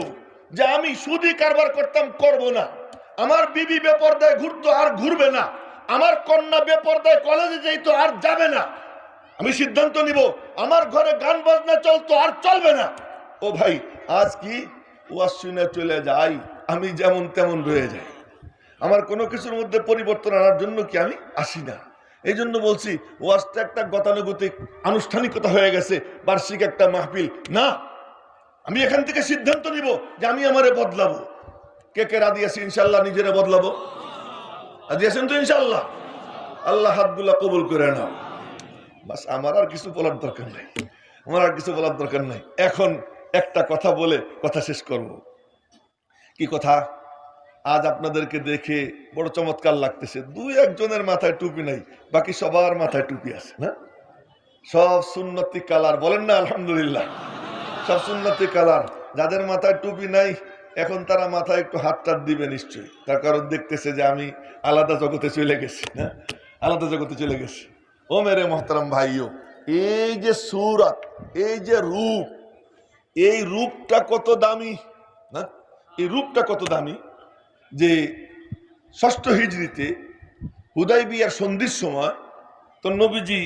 যে আমি সুদি কারবার করতাম, করব না। আমার বিবি বেপরদায় ঘুরতো, আর ঘুরবে না। আমার কন্যা বেপরদায় কলেজে যাইতো, আর যাবে না। আমি সিদ্ধান্ত নিব আমার ঘরে গান বাজনা চলতো, আর চলবে না। ও ভাই, আজ কি ওয়াজ শুনে চলে যাই, আমি যেমন তেমন রয়ে যাই, আমার কোনো কিছুর মধ্যে পরিবর্তন আনার জন্য কি আমি আসি না। এই জন্য বলছি ওয়াজটা একটা গতানুগতিক আনুষ্ঠানিকতা হয়ে গেছে, বার্ষিক একটা মাহফিল না। আমি এখান থেকে সিদ্ধান্ত নিব যে আমি আমারে বদলাবো। কে কে রাজি আছে ইনশাল্লাহ নিজেরা বদলাবো? রাজি আছেন তো ইনশাল্লাহ? আল্লাহ হাতগুলা কবুল করে নাও। বাস, আমার আর কিছু বলার দরকার নাই, আমার আর কিছু বলার দরকার নাই। এখন একটা কথা বলে কথা শেষ করব। কি কথা? আজ আপনাদেরকে দেখে বড় চমৎকার লাগতেছে। দুই একজনের মাথায় টুপি নাই, বাকি সবার মাথায় টুপি আছে না? সব সুন্নতি কালার, বলেন না আলহামদুলিল্লাহ? সব সুন্নতি কালার। যাদের মাথায় টুপি নাই, এখন তারা মাথায় একটু হাত টাত দিবে নিশ্চয়ই, তার কারণ দেখতেছে যে আমি আলাদা জগতে চলে গেছি, না আলাদা জগতে চলে গেছি। ও মেরে মোহতারাম ভাইও, এই যে সুরাত, এই যে রূপ, এই রূপটা কত দামি না? এই রূপটা কত দামি যে ষষ্ঠ হিজরিতে হুদাইবিয়ার সন্ধির সময় তো নবীজি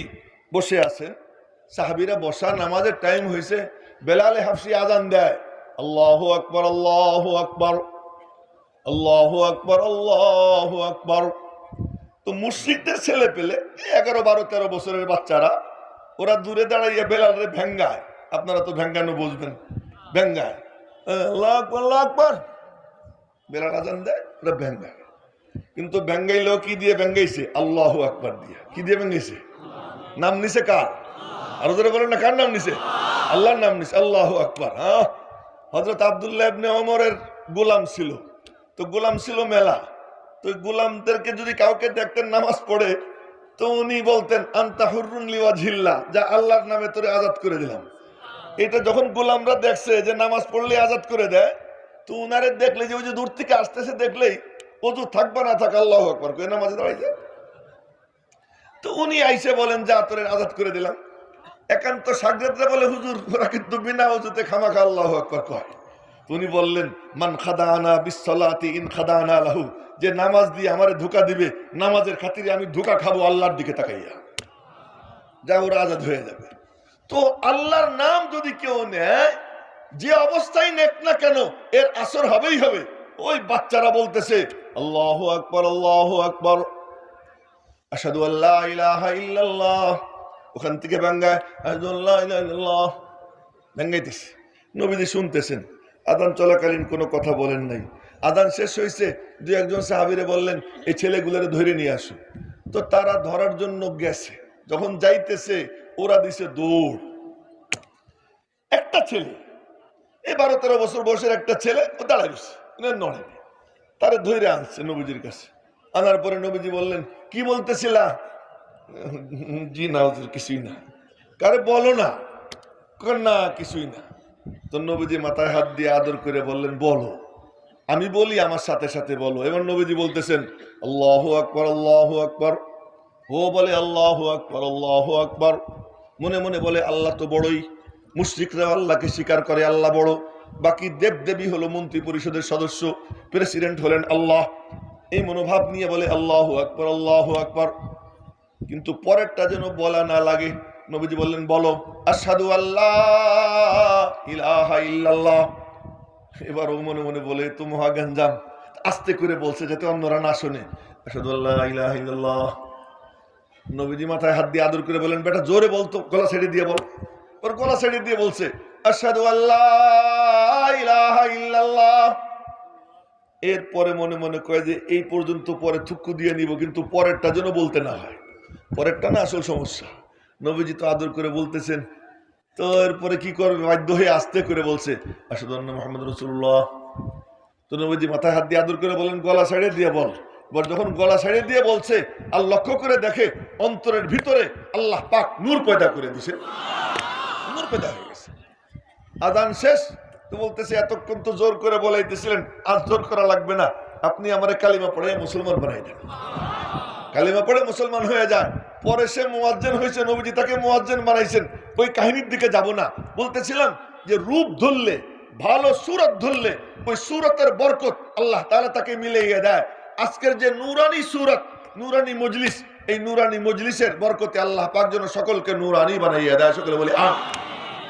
বসে আছেন, সাহাবীরা বসা, নামাজের টাইম হয়েছে, বেলালে হাফসি আজান দেয়, আল্লাহু আকবার, আল্লাহু আকবার, আল্লাহু আকবার, আল্লাহু আকবার। তো মুশরিকদের ছেলে পেলে 11, 12, 13 বছরের বাচ্চারা, ওরা দূরে দাঁড়াইয়া বেলালে ভেঙ্গায়। আপনারা তো ভেঙ্গানো বুঝবেন, ভেঙ্গায়, আল্লাহু আকবার, আল্লাহু আকবার। বেলাল আজান দেয়, ওরা ভেঙ্গায়। কিন্তু ভেঙ্গাইলেও কি দিয়ে ভেঙ্গাইছে? আল্লাহু আকবার দিয়ে। কি দিয়ে ভেঙ্গাইছে? নাম নিছে কার? আরো ধরে বলেন না, কার নাম নিছে? আল্লাহর নাম নিছে, আল্লাহু আকবার। হ্যাঁ, হযরত আব্দুল্লাহ ইবনে ওমরের গোলাম ছিল, তো গোলাম ছিল মেলা। তো গোলামদেরকে যদি কাউকে দেখতেন নামাজ পড়ে, তো উনি বলতেন আনতা হুররুন লিওয়াজহিল্লাহ, যা আল্লাহর নামে তোরে আজাদ করে দিলাম। এটা যখন গোলামরা দেখছে যে নামাজ পড়লে আজাদ করে দেয়, তো উনারে দেখলে যে ওই যে দূর থেকে আসতেছে, দেখলেই ওযু থাকবা না থাক আল্লাহু আকবার কই নামাজে দাঁড়াইছে। তো উনি আইসে বলেন যা তোরে আজাদ করে দিলাম। একান্ত সাগরেদরা বলে হুজুর, ওরা কিন্তু বিনা ওযুতে খামাখা আল্লাহু আকবার কয়। উনি বললেন মান খাদানা বিসসালাতি ইন খাদানা লাহু, যে নামাজ দিয়ে আমারে ধোঁকা দিবে, নামাজের খাতিরে আমি ধোঁকা খাবো আল্লাহর দিকে তাকাইয়া, যা ওরা আজাদ হয়ে যাবে। তো আল্লাহর নাম যদি কেউ নেয়, যে অবস্থায় নেক না কেন, এর আসর হবেই হবে। ওই বাচ্চারা বলতেছে আল্লাহু আকবার, আল্লাহু আকবার, আশহাদু আল্লা ইলাহা ইল্লাল্লাহ, ওখান থেকে ভাঙ্গায় আশহাদু আল্লা ইলাহা ইল্লাল্লাহ ভাঙ্গাইতেছে। নবীজি শুনতেছেন, আযান চলাকালীন কোনো কথা বলেন নাই। আযান শেষ হয়েছে, দুই একজন সাহাবীরে বললেন এই ছেলেগুলোরে ধরে নিয়ে আসো। তো তারা ধরার জন্য গেছে, যখন যাইতেছে ওরা দিছে দৌড়। একটা ছেলে, এই 12-13 বছর বয়সের একটা ছেলে, ও দাঁড়ায় গেছে, নড়ে, তারে ধরে আনছে নবীজির কাছে। আনার পরে নবীজি বললেন কি বলতেছিলা? জি না হুজুর, কিছুই না। কারে বলো না? না কিছুই না। তো নবীজি মাথায় হাত দিয়ে আদর করে বললেন বলো। আমি বলি আমার সাথে সাথে বলো। এবার নবীজি বলতেছেন আল্লাহু আকবার, আল্লাহু আকবার। ও বলে আল্লাহু আকবার, আল্লাহু আকবার। মনে মনে বলে আল্লাহ তো বড়ই। মুশরিকরা আল্লাহকে স্বীকার করে আল্লাহ বড়, বাকি দেবদেবী হলো মন্ত্রী পরিষদের সদস্য, প্রেসিডেন্ট হলেন আল্লাহ। এই মনোভাব নিয়ে বলে আল্লাহু আকবার, আল্লাহু আকবার। কিন্তু পরেরটা যেন বলা না লাগে, নবীজি বললেন বলো আশহাদু আল্লাহ ইলাহা ইল্লাল্লাহ। এবার ও মনে মনে বলে তো মহা গঞ্জাম, আস্তে করে বলছে যাতে অন্যরা না শোনে, আশহাদু আল্লাহ ইলাহা ইল্লাল্লাহ। নবীজি মাথায় হাত দিয়ে আদর করে বলেন বেটা জোরে বলতো, গলা ছেড়ে দিয়ে বল। ওর গলা ছেড়ে দিয়ে বলছে আশহাদু আল্লাহ ইলাহা ইল্লাল্লাহ। এরপরে মনে মনে কয় যে এই পর্যন্ত পরে থুক্কু দিয়ে নিব, কিন্তু পরেরটা যেন বলতে না হয়, পরেরটা না আসল সমস্যা। নবীজি তো আদর করে বলতেছেন, তো এরপরে কি করবে, বাধ্য হয়ে আস্তে করে বলছে আশহাদু আন্না মুহাম্মাদুর রাসূলুল্লাহ। তো নবীজি মাথায় হাত দিয়ে আদর করে বলেন গলা ছেড়ে দিয়ে বল। এবার যখন গলা ছেড়ে দিয়ে বলছে আর লক্ষ্য করে দেখে অন্তরের ভিতরে আল্লাহ পাক নূর পয়দা করে দিছে, নূর পয়দা হয়ে গেছে। আযান শেষ তো বলতেছে এতক্ষণ তো জোর করে বলাইতেছিলেন, আজ জোর করা লাগবে না, আপনি আমারে কালিমা পড়ে মুসলমান বানাই দেন। কালিমা পড়ে মুসলমান হয়ে যায়। পরে সে মুয়াজ্জিন হয়েছে, নবীজি তাকে মুয়াজ্জিন বানাইছেন। ওই কাহিনীর দিকে যাব না, বলতেছিলাম যে রূপ ধরলে, ভালো সুরত ধরলে ওই সুরতের বরকত আল্লাহ তাআলা তাকে মিলিয়ে দেয়। আজকের যে নুরানি সুরত, নুরানি মজলিস, এই নুরানি মজলিসের বরকতে আল্লাহ পাক যেন সকলকে নুরানি বানাইয়া দেয়। সকলে বলি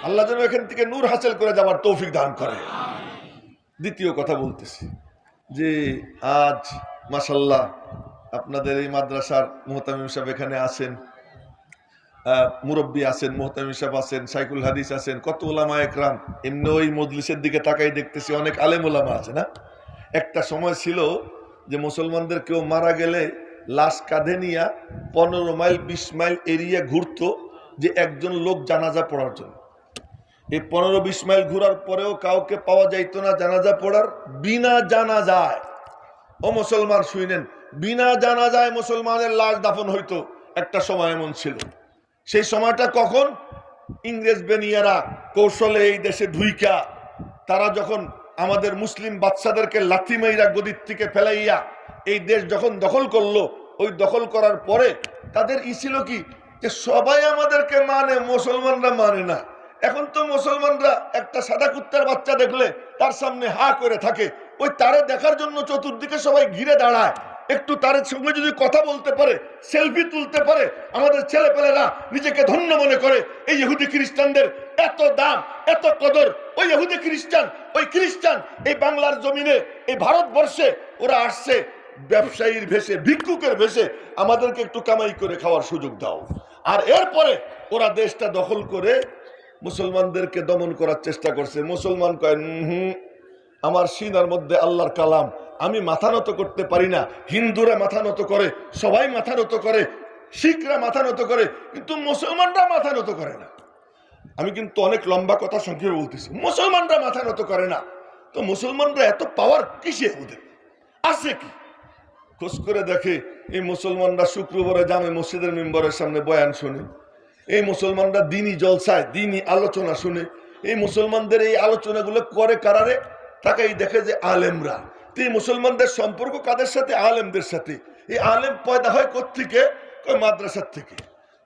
আল্লাহ যেন এখান থেকে নূর হাসিল করে যাওয়ার তৌফিক দান করে। দ্বিতীয় কথা বলতেছি যে আজ মাশাআল্লাহ আপনাদের এই মাদ্রাসার মুহতামিম সাহেব এখানে আছেন, মুরব্বী আছেন, মুহতামিম সাহেব আছেন, শাইখুল হাদিস আছেন, কত উলামা একরাম। এমনি ওই মজলিসের দিকে তাকাই দেখতেছি অনেক আলেম উলামা আছে না। একটা সময় ছিল যে মুসলমানদের কেউ মারা গেলে লাশ কাঁধে নিয়ে 15 মাইল 20 মাইল এরিয়া ঘুরতো যে একজন লোক জানাজা পড়ার জন্য। এই 15-20 মাইল ঘোরার পরেও কাউকে পাওয়া যাইতো না জানাজা পড়ার। বিনা জানাজায়, ও মুসলমান শুনেন, বিনা জানাজায় মুসলমানের লাশ দাফন হইতো। একটা সময় এমন ছিল। সেই সময়টা কখন? ইংরেজ বেনিয়ারা কৌশলে এই দেশে ঢুইকা তারা যখন আমাদের মুসলিম বাচ্চাদেরকে লাথি মাইরা গদির থেকে ফেলাইয়া এই দেশ যখন দখল করলো, ওই দখল করার পরে তাদের ই ছিল কি যে সবাই আমাদেরকে মানে, মুসলমানরা মানে না। এখন তো মুসলমানরা একটা সাদা কুত্তার বাচ্চা দেখলে তার সামনে হা করে থাকে, ওই তারে দেখার জন্য চতুর্দিকে সবাই ঘিরে দাঁড়ায়। একটু তার সঙ্গে যদি কথা বলতে পারে, সেলফি তুলতে পারে, আমাদের ছেলেপেলেরা নিজেকে ধন্য মনে করে। এই ইহুদি খ্রিস্টানদের এত দাম, এত কদর। ওই ইহুদি খ্রিস্টান, ওই খ্রিস্টান এই বাংলার জমিনে, এই ভারতবর্ষে ওরা আসছে ব্যবসায়ীর ভেষে, ভিক্ষুকের ভেষে, আমাদেরকে একটু কামাই করে খাওয়ার সুযোগ দাও। আর এরপরে ওরা দেশটা দখল করে মুসলমানদেরকে দমন করার চেষ্টা করছে। মুসলমান কয় আমার সিনার মধ্যে আল্লাহর কালাম, আমি মাথা নত করতে পারি না। হিন্দুরা মাথা নত করে, সবাই মাথা নত করে, শিখরা মাথা নত করে, কিন্তু মুসলমানরা মাথা নত করে না। আমি কিন্তু অনেক লম্বা কথা সংক্ষেপে বলতেছি, মুসলমানরা মাথা নত করে না। তো মুসলমানরা এত পাওয়ার কিসে, ওদের আছে কি? খোঁজ করে দেখে এই মুসলমানরা শুক্রবারে জামে মসজিদের মেম্বারের সামনে বয়ান শুনে, এই মুসলমানরা দিনই জলসায়, দিনই আলোচনা শুনে। এই মুসলমানদের এই আলোচনাগুলো করে কারারে? তাকেই দেখে যে আলেমরা। তো এই মুসলমানদের সম্পর্ক কাদের সাথে? আলেমদের সাথে। এই আলেম পয়দা হয় কোত্থেকে? মাদ্রাসার থেকে।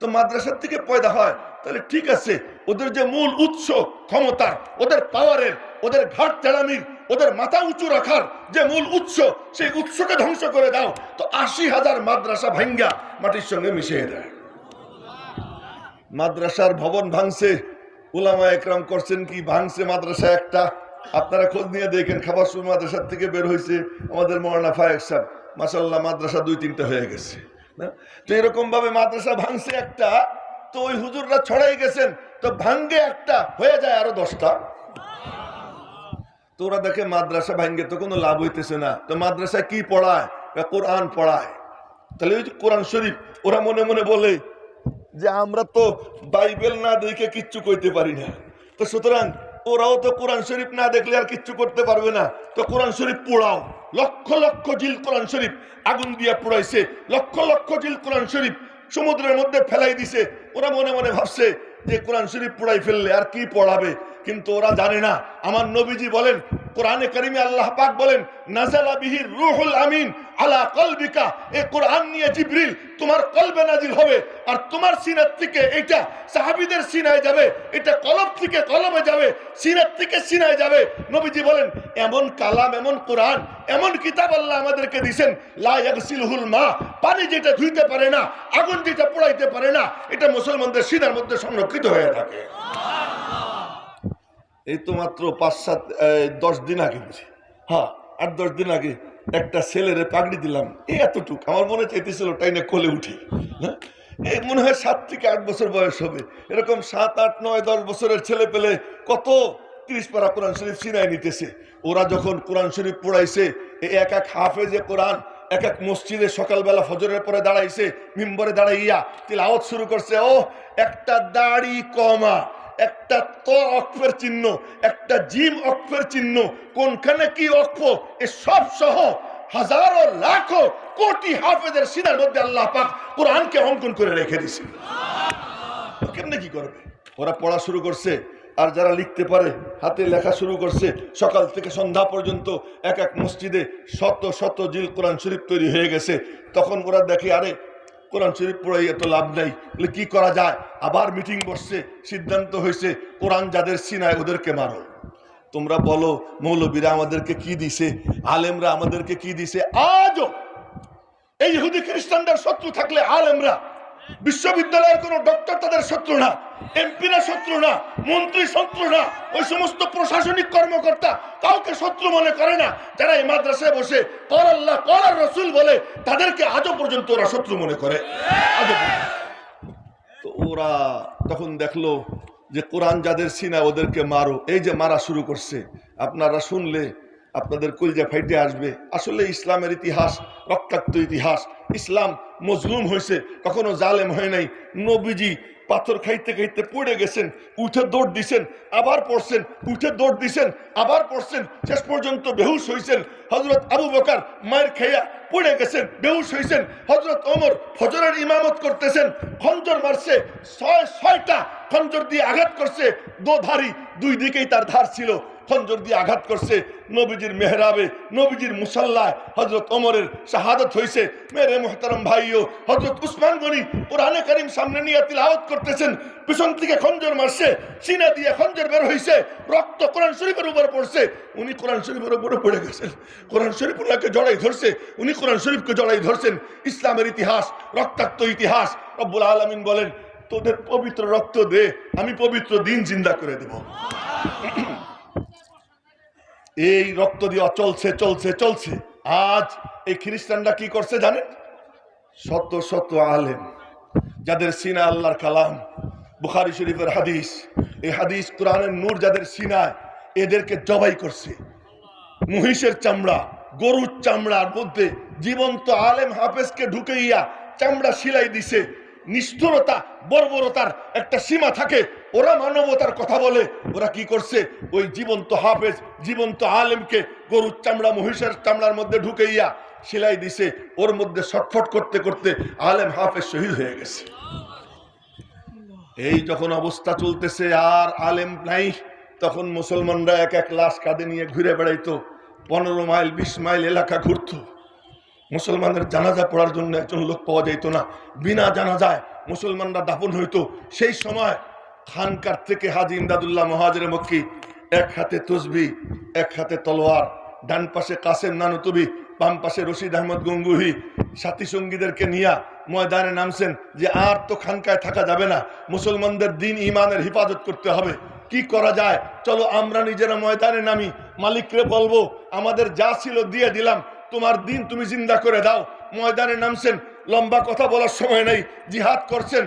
তো মাদ্রাসার থেকে পয়দা হয়, তাহলে ঠিক আছে, ওদের যে মূল উৎস ক্ষমতার, ওদের পাওয়ারের, ওদের ঘাট তেড়ামির, ওদের মাথা উঁচু রাখার যে মূল উৎস, সেই উৎসকে ধ্বংস করে দাও। তো 80,000 মাদ্রাসা ভাঙ্গা মাটির সঙ্গে মিশিয়ে দেয়। মাদ্রাসার ভবন ভাঙছে, উলামা একরাম করছেন কি? ভাঙছে মাদ্রাসা একটা। আপনারা খোঁজ নিয়ে দেখেন, খাবারপুর মাদ্রাসার থেকে বের হয়েছে আমাদের মৌলানা ফায়েক সাহেব, মাশাআল্লাহ মাদ্রাসা 2-3টা হয়ে গেছে না। তো এরকম ভাবে মাদ্রাসা ভাঙছে একটা, তো ওই হুজুররা ছড়াই গেছেন, তো ভাঙ্গে একটা হয়ে যায় আরো 10টা। তো ওরা দেখে মাদ্রাসা ভাঙ্গে তো কোনো লাভ হইতেছে না, তো মাদ্রাসায় কি পড়ায়? কোরআন পড়ায়। তাহলে ওই কোরআন শরীফ, ওরা মনে মনে বলে যে আমরা তো বাইবেল না দেখে কিচ্ছু কইতে পারি না, তো সুতরাং ওরাও তো কোরআন শরীফ না দেখলে আর কিচ্ছু করতে পারবে না, তো কোরআন শরীফ পোড়াও। লক্ষ লক্ষ জিল কোরআন শরীফ আগুন দিয়া পোড়াইছে, লক্ষ লক্ষ জিল কোরআন শরীফ সমুদ্রের মধ্যে ফেলাই দিছে। ওরা মনে মনে ভাবছে যে কোরআন শরীফ পোড়াই ফেললে আর কি পড়াবে, কিন্তু ওরা জানে না আমার নবীজি বলেন কোরআনে কারিমে আল্লাহ পাক বলেন নাযালা বিহির রূহুল আমিন আলা কলবিকা, এই কোরআন নিয়ে জিবরিল তোমার কলবে নাজিল হবে, আর তোমার সিনাত থেকে এটা সাহাবীদের সিনায় যাবে, এটা কলব থেকে কলবে যাবে, সিনাত থেকে সিনায় যাবে। নবীজি বলেন এমন কালাম, এমন কোরআন, এমন কিতাব আল্লাহ আমাদেরকে দিবেন, লা ইয়াগসিলুহুল মা, পানি যেটা ধুইতে পারে না, আগুন যেটা পোড়াইতে পারে না, এটা মুসলমানদের সিনার মধ্যে সংরক্ষিত হয়ে থাকে। এই তো মাত্র 5-7-10 দিন আগে, হ্যাঁ 8-10 দিন আগে একটা ছেলেরে পাগড়ি দিলাম, এতটুক আমার মনে চাইতেছিল টাইনে কোলে উঠি, এই মনে হয় 7 থেকে 8 বছর বয়স হবে। এরকম 7, 8, 9, 10 বছরের ছেলে পেলে কত 30 পারা কোরআন শরীফ সিনাই নিতেছে। ওরা যখন কোরআন শরীফ পড়াইছে, এক এক হাফেজে কোরআন এক এক মসজিদে সকালবেলা ফজরের পরে দাঁড়াইছে, মিম্বরে দাঁড়াইয়া তিলাওয়াত শুরু করছে। ও একটা দাড়ি কমা, একটা ত অক্ষরের চিহ্ন, একটা জিম অক্ষরের চিহ্ন, কোনখানে কি অক্ষ, এ সব সহ হাজারো লাখো কোটি হাফেজের সিনার মধ্যে আল্লাহ পাক কোরআনকে অঙ্কন করে রেখে দিয়েছে। কেমনে কি করবে? ওরা পড়া শুরু করছে, আর যারা লিখতে পারে হাতে লেখা শুরু করছে। সকাল থেকে সন্ধ্যা পর্যন্ত এক এক মসজিদে শত শত জিল কোরআন শরীফ তৈরি হয়ে গেছে। তখন ওরা দেখে আরে কোরআন শরীফ পড়াই এত লাভ নাই, কি করা যায়? আবার মিটিং বসছে, সিদ্ধান্ত হয়েছে কোরআন যাদের সিনায় ওদেরকে মারো। তোমরা বলো মৌলবীরা আমাদেরকে কি দিছে, আলেমরা আমাদেরকে কি দিছে? আজও এই ইহুদি খ্রিস্টানদের শত্রু থাকলে আলেমরা, বিশ্ববিদ্যালয়ের কোন ডক্টর তাদের শত্রু না, এমপিরা শত্রু না, মন্ত্রী শত্রু না, ওই সমস্ত প্রশাসনিক কর্মকর্তা কাউকে শত্রু মনে করে না। যারা এই মাদ্রাসায় বসে কর আল্লাহ কর রসুল বলে, তাদেরকে আজও পর্যন্ত ওরা শত্রু মনে করে। তো ওরা তখন দেখলো যে কোরআন যাদের সিনা ওদেরকে মারো, এই যে মারা শুরু করছে। আপনারা শুনলে আপনাদের কলিজা ফাইটে আসবে। আসলে ইসলামের ইতিহাস রক্তাক্ত ইতিহাস। ইসলাম মজলুম হয়েছে, কখনো জালেম হয় নাই। নবীজি পাথর খাইতে খাইতে পড়ে গেছেন, উঠে দৌড় দিছেন, আবার পড়ছেন, উঠে দৌড় দিছেন, আবার পড়ছেন, শেষ পর্যন্ত বেহুশ হয়েছেন। হযরত আবু বকর মায়ের খাইয়া পড়ে গেছেন, বেহুশ হয়েছেন। হযরত ওমর ফজরের ইমামত করতেছেন, খঞ্জর মারছে, 6টা খঞ্জর দিয়ে আঘাত করছে, দোধারি, দুই দিকেই তার ধার ছিল, খঞ্জর দিয়ে আঘাত করছে। নবীজির মেহরাবে, নবীজির মুসাল্লায় হযরত ওমরের শাহাদাত হয়েছে। মেরে মুহতারাম ভাইও, হযরত উসমান গনি কোরআনে কারীম সামনে নিয়ে তিলাওয়াত করতেছেন, পিছন থেকে খঞ্জর মারছে, সিনা দিয়ে খঞ্জর বের হয়েছে, রক্ত কোরআন শরীফের উপর পড়ছে। উনি কোরআন শরীফের উপরে পড়ে গেছেন, কোরআন শরীফ ওনাকে জড়াই ধরছে, উনি কোরআন শরীফকে জড়াই ধরছেন। ইসলামের ইতিহাস রক্তাক্ত ইতিহাস। রব্বুল আলামিন বলেন তোদের পবিত্র রক্ত দে, আমি পবিত্র দিন জিন্দা করে দেব। এই রক্ত দেওয়া চলছে চলছে চলছে। আজ এই খ্রিস্টানরা কি করছে জানেন? শত শত আলেম যাদের সিনা আল্লাহর কালাম, বুখারী শরীফের হাদিস, এই হাদিস কোরআনের নূর যাদের সিনায়, এদেরকে জবাই করছে। মহিষের চামড়া, গরুর চামড়ার মধ্যে জীবন্ত আলেম হাফেজকে ঢুকাইয়া চামড়া সিলাই দিছে। নিষ্ঠুরতা, বর্বরতার একটা সীমা থাকে। ওরা মানবতার কথা বলে, ওরা কি করছে? ওই জীবন্ত হাফেজ, জীবন্ত আলেমকে গরুর চামড়া, মহিষের চামড়ার মধ্যে ঢুকাইয়া সেলাই দিছে। ওর মধ্যে ছটফট করতে করতে আলেম হাফেজ শহীদ হয়ে গেছে। এই যখন অবস্থা চলতেছে আর আলেম নাই, তখন মুসলমানরা এক এক লাশ কাঁধে নিয়ে ঘুরে বেড়াইতো। 15 মাইল 20 মাইল এলাকা ঘুরতো। মুসলমানদের জানাজা পড়ার জন্য একজন লোক পাওয়া যাইত না। বিনা জানাজায় মুসলমানরা দাফন হইতো। সেই সময় খানকার থেকে হাজী ইমদাদুল্লাহ মুহাজিরে মক্কি, এক হাতে তসবিহ, এক হাতে তলোয়ার, ডান পাশে কাসেম নানুতুবি, বাম পাশে রশিদ আহমদ গঙ্গুহি, সাথী সঙ্গীদেরকে নিয়ে ময়দানে নামছেন যে আর তো খানকায় থাকা যাবে না, মুসলমানদের দিন ইমানের হিফাজত করতে হবে। কি করা যায়? চলো আমরা নিজেরা ময়দানে নামি, মালিকরে বলবো আমাদের যা ছিল দিয়ে দিলাম, তোমার দিন তুমি জিন্দা করে দাও। ময়দানে নামছেন, লম্বা কথা বলার সময় নেই, জিহাদ করছেন।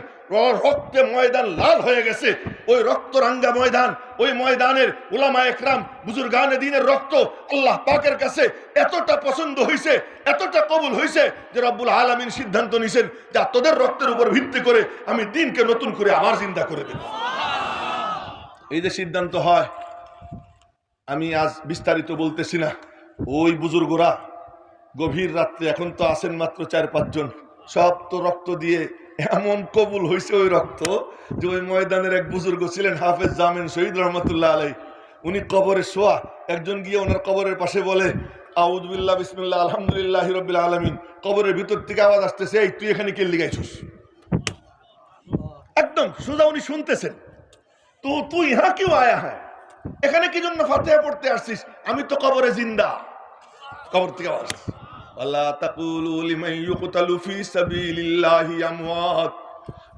রক্তে ময়দান লাল হয়ে গেছে। ওই রক্তরাঙ্গা ময়দান, ওই ময়দানের উলামা একরাম, বুজুর্গানে দ্বীনের রক্ত আল্লাহ পাকের কাছে এতটা পছন্দ হয়েছে, এতটা কবুল হয়েছে যে রব্বুল আলামিন সিদ্ধান্ত নিয়েছেন যা তোদের রক্তের উপর ভিত্তি করে আমি দিনকে নতুন করে আবার জিন্দা করে দেব। এই যে সিদ্ধান্ত হয়, আমি আজ বিস্তারিত বলতেছি না। ওই বুজুর্গরা গভীর রাত্রে, এখন তো আসেন মাত্র 4-5 জন, সব তো রক্ত দিয়ে এমন কবুল হয়েছে ওই রক্ত যে ওই ময়দানের এক বুজুর্গ ছিলেন হাফেজ জামিন শহীদ রহমতুল্লাহ আলাই, উনি কবরে শোয়া, একজন গিয়ে ওনার কবরের পাশে বলে আউযু বিল্লাহ বিসমিল্লাহ আলহামদুলিল্লাহি রাব্বিল আলামিন। কবরের ভিতর থেকে আওয়াজ আসতেছে, এই তুই এখানে কে লিগাইছিস? একদম সোজা উনি শুনতেছেন, তো তুই ইহা কিউ আয়া হ্যাঁ, এখানে কি জন্য ফাতিহা পড়তে আসছিস? আমি তো কবরে জিন্দা। কবর থেকে আওয়াজ, ওয়ালা তাকুলু লিমান ইউকতালু ফি সাবিলিল্লাহি আমওয়াত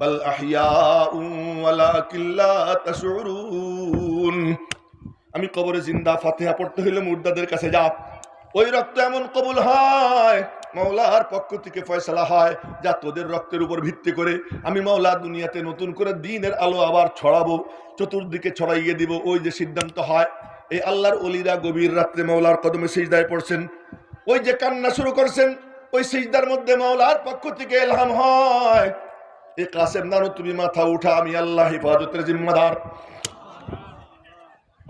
বাল আহইয়াউ ওয়ালাকিন লা তাশউরুন। আমি কবরে জিন্দা, ফাতিহা পড়তে হইলে মুর্দাদের কাছে যা। ওই রক্ত এমন কবুল হয়, মাওলার পক্ষ থেকে ফয়সালা হয়, যা তোদের রক্তের উপর ভিত্তি করে আমি মাওলা দুনিয়াতে নতুন করে দ্বীনের আলো আবার ছড়াবো, চতুর্দিকে ছড়াইয়ে দিব। ওই যে সিদ্ধান্ত হয়, এই আল্লাহর ওলিরা গভীর রাত্রে মাওলার কদমে সিজদায় পড়ছেন, ওই যে কান্না শুরু করছেন, ওই সিজদার মধ্যে মাওলার পক্ষ থেকে ইলহাম হয়, এ কাসেম নানু তুমি মাথা উঠা, আমি আল্লাহ হিফাজতের জিম্মাদার।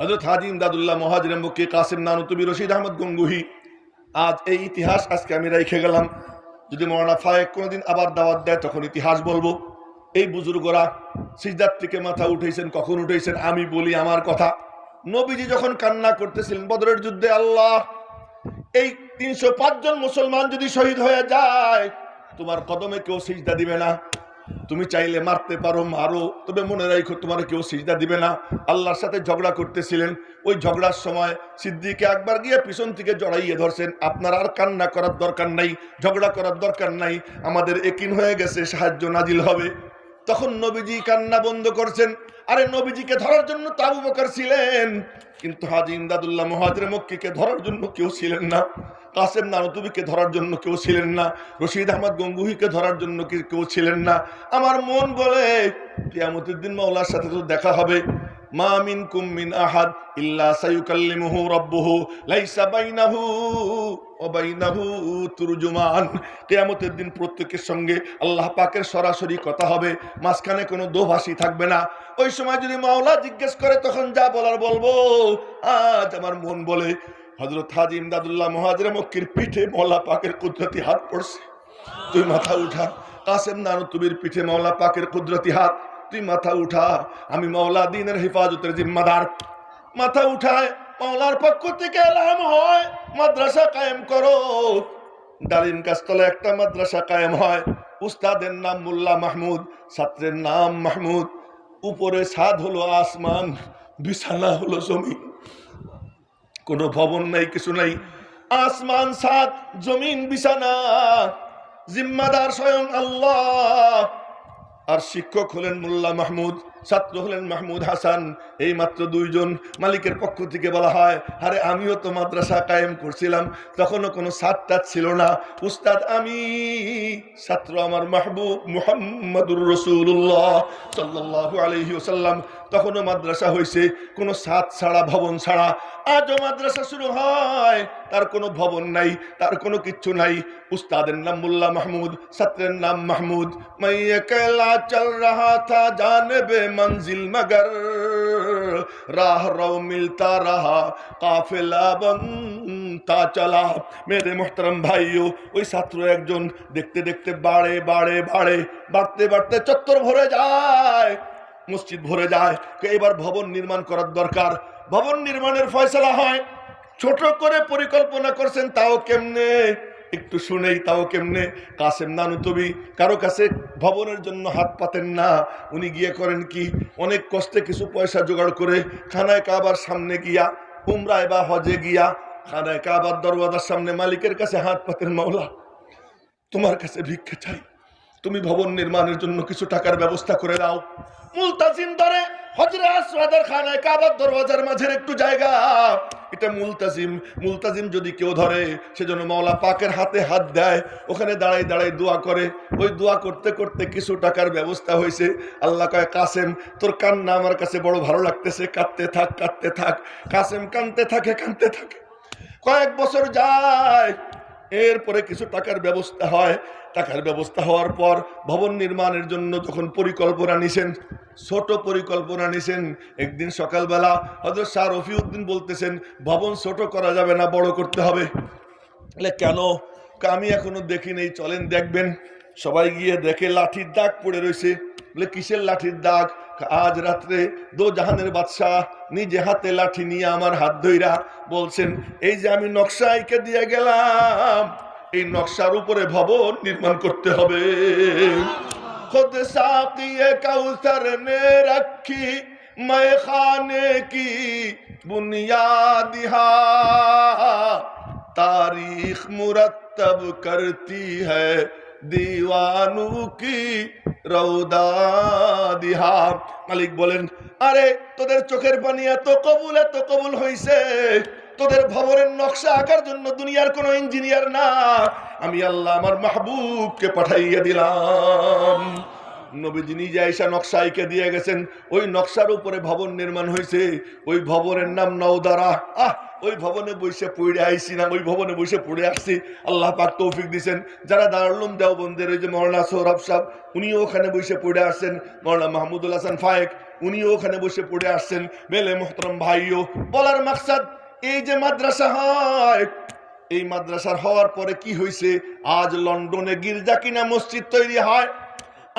হযরত হাজী ইমদাদুল্লাহ মুহাজির মক্কি কাসেম নানুতুবি রশিদ আহমদ গঙ্গুহি। আজ এই ইতিহাস আজকে আমি রেখে গেলাম, যদি মৌলানা ফায়েক কোনোদিন আবার দাওয়াত দেয় তখন ইতিহাস বলবো। এই বুজুর্গরা সিজদার থেকে মাথা উঠেছেন, কখন উঠেছেন আমি বলি আমার কথা। নবীজি যখন কান্না করতেছিলেন বদরের যুদ্ধে, আল্লাহ এই 305 জন মুসলমান যদি শহীদ হয়ে যায়, তোমার কদমে কেউ সিজদা দিবে না। তুমি চাইলে মারতে পারো, মারো, তবে মনে রাখো তোমার কেউ সিজদা দিবে না। আল্লাহর সাথে ঝগড়া করতেছিলেন, ওই ঝগড়ার সময় সিদ্দিকে আকবর গিয়ে পিছন থেকে জড়াইয়ে ধরছেন, আপনার আর কান্না করার দরকার নাই, ঝগড়া করার দরকার নাই, আমাদের একিন হয়ে গেছে সাহায্য নাজিল হবে। তখন নবীজি কান্না বন্ধ করছেন। আরে নবীজিকে ধরার জন্য তো আবু বকর ছিলেন, কিন্তু হাজী ইমদাদুল্লাহ মুহাজির মক্কিকে ধরার জন্য কেউ ছিলেন না, কাসেম নানুতুবিকে ধরার জন্য কেউ ছিলেন না, রশিদ আহমদ গঙ্গুহিকে ধরার জন্য কেউ ছিলেন না। আমার মন বলে কিয়ামতের দিন মাওলার সাথে তো দেখা হবে। মা মিনকুম মিন আহাদ ইল্লা সায়ুকাল্লিমুহু রাব্বুহু লাইসা বাইনাহু ওয়া বাইনাহু তুরজুমান। কিয়ামতের দিন প্রত্যেকের সঙ্গে আল্লাহ পাকের সরাসরি কথা হবে, মাঝখানে কোনো দোভাষী থাকবে না। ওই সময় যদি মাওলা জিজ্ঞেস করে তখন যা বলার বলবো। আজ আমার মন বলে হযরত হাজী ইমদাদুল্লাহ মুহাজির মক্কির পিঠে মাওলা পাকের কুদরতি হাত পড়ছে, তুই মাথা উঠা। কাসেম নানুতুবির পিঠে মাওলা পাকের কুদরতি হাত, তুই মাথা উঠা, আমি মাওলা দ্বীনের হেফাজতের জিম্মাদার। মাথা উঠায়, মাওলার পক্ষ থেকে এলাম হয় মাদ্রাসা কায়েম করো। ডালিম গাছতলায় একটা মাদ্রাসা কায়েম হয়, উস্তাদের নাম মোল্লা মাহমুদ, ছাত্রের নাম মাহমুদ। উপরে ছাদ হলো আসমান, বিছানা হলো জমিন, কোনো ভবন নাই, কিছু নাই, আসমান ছাদ জমিন বিছানা। জিম্মাদার স্বয়ং আল্লাহ, আর শিক্ষক হলেন মোল্লা মাহমুদ, ছাত্র হলেন মাহমুদ হাসান। এই মাত্র দুইজন। মালিকের পক্ষ থেকে বলা হয়, আরে আমিও তো মাদ্রাসা কায়েম করছিলাম, তখনও কোনো ছাত্র ছিল না, উস্তাদ আমি, ছাত্র আমার মাহবুব মুহাম্মাদুর রাসূলুল্লাহ সাল্লাল্লাহু আলাইহি ওয়াসাল্লাম। তখনও মাদ্রাসা হয়েছে কোনো ছাদ ছাড়া, ভবন ছাড়া। আজও মাদ্রাসা শুরু হয়, তার কোনো ভবন নাই, তার কোনো কিচ্ছু নাই। উস্তাদের নাম মোল্লা মাহমুদ, ছাত্রের নাম মাহমুদ। মাইয়ে কেলা চল রহা থা জানেবে मंजिल मगर राह रो मिलता रहा काफिला बनता चला। मेरे मोहतरम भाइयों, ওই ছাত্র একজন দেখতে দেখতে বাড়ে বাড়ে বাড়ে, বাড়তে বাড়তে চত্বর ভরে যায়, মসজিদ ভরে যায়। এবার ভবন নির্মাণ করার দরকার। ভবন নির্মাণের ফয়সালা হয়, ছোট করে পরিকল্পনা করছেন, তাও কেমনে একটু শুনেই, তাও কেমনে। কাসেম নানুতুবি কারো কাছে ভবনের জন্য হাত পাতেন না। উনি গিয়ে করেন কি, অনেক কষ্টে কিছু পয়সা জোগাড় করে খানায় কাবার সামনে গিয়া, উমরায় বা হজে গিয়া খানায় কাবার দরওয়াজার সামনে মালিকের কাছে হাত পাতেন, মাওলা তোমার কাছে ভিক্ষা চাই, তুমি ভবন নির্মাণের জন্য কিছু টাকার ব্যবস্থা করে দাও। মুলতাজিম ধরে হজরে আসওয়াদের খানায় কাবার দরওয়াজার মাঝের একটু জায়গা, এটা মুলতাজিম। মুলতাজিম যদি কেউ ধরে, সেজন্য মাওলা পাকের হাতে হাত দেয়, ওখানে দাঁড়াই দাঁড়াই দোয়া করে। ওই দোয়া করতে করতে কিছু টাকার ব্যবস্থা হয়েছে। আল্লাহ কয়, কাসেম তোর কান্না আমার কাছে বড় ভালো লাগতেছে, কাঁদতে থাক কাঁদতে থাক। কাসেম কাঁদতে থাকে কাঁদতে থাকে। কয়েক বছর যায়, এরপরে কিছু টাকার ব্যবস্থা হয়। টাকার ব্যবস্থা হওয়ার পর ভবন নির্মাণের জন্য যখন পরিকল্পনা নিছেন, ছোট পরিকল্পনা নিছেন, একদিন সকালবেলা হযরত শাহ রফিউদ্দিন বলতেছেন, ভবন ছোট করা যাবে না, বড় করতে হবে। কেন? আমি এখনো দেখি নেই, চলেন দেখবেন। সবাই গিয়ে দেখে লাঠির দাগ পড়ে রয়েছে। বলে কিসের লাঠির দাগ? আজ রাত্রে দো জাহানের বাদশাহ নিজে হাতে লাঠি নিয়ে আমার হাত ধইরা বলছেন, এই যে আমি নকশা এঁকে দিয়ে গেলাম, এই নকশার উপরে ভবন নির্মাণ করতে হবে। खुद साक़िए कौसर ने रखी मैं खाने की बुनियाद तारीख मुरत्तब करती है दीवानों की रौदा दिहा। মালিক বলেন, আরে তোদের চোখের পানি এত কবুল হইছে, তোদের ভবনের নকশা আঁকার জন্য দুনিয়ার কোন ইঞ্জিনিয়ার না, আমি আল্লাহ আমার মাহবুবকে পাঠাইয়া দিলাম। নবীজি নিজে আয়েশা নকশা এঁকে দিয়ে গেছেন, ওই নকশার উপরে ভবন নির্মাণ হয়েছে। ওই ভবনের নাম নওদারা। ওই ভবনে বসে পড়ে আইছি না, ওই ভবনে বসে পড়ে আসছি। আল্লাহ পাক তৌফিক দিয়েছেন। যারা দারুল উলুম দেওবন্দের ওই যে মওলানা সৌরভ সাহেব, উনিও ওখানে বসে পড়ে আসছেন। মওলানা মাহমুদুল হাসান ফায়েক, উনিও ওখানে বসে পড়ে আসছেন। বেলে মোহতরম ভাইও, বলার মাকসাদ এই যে মাদ্রাসা হয়, এই মাদ্রাসার হওয়ার পরে কি হয়েছে, আজ লন্ডনে গির্জা কিনা মসজিদ তৈরি হয়।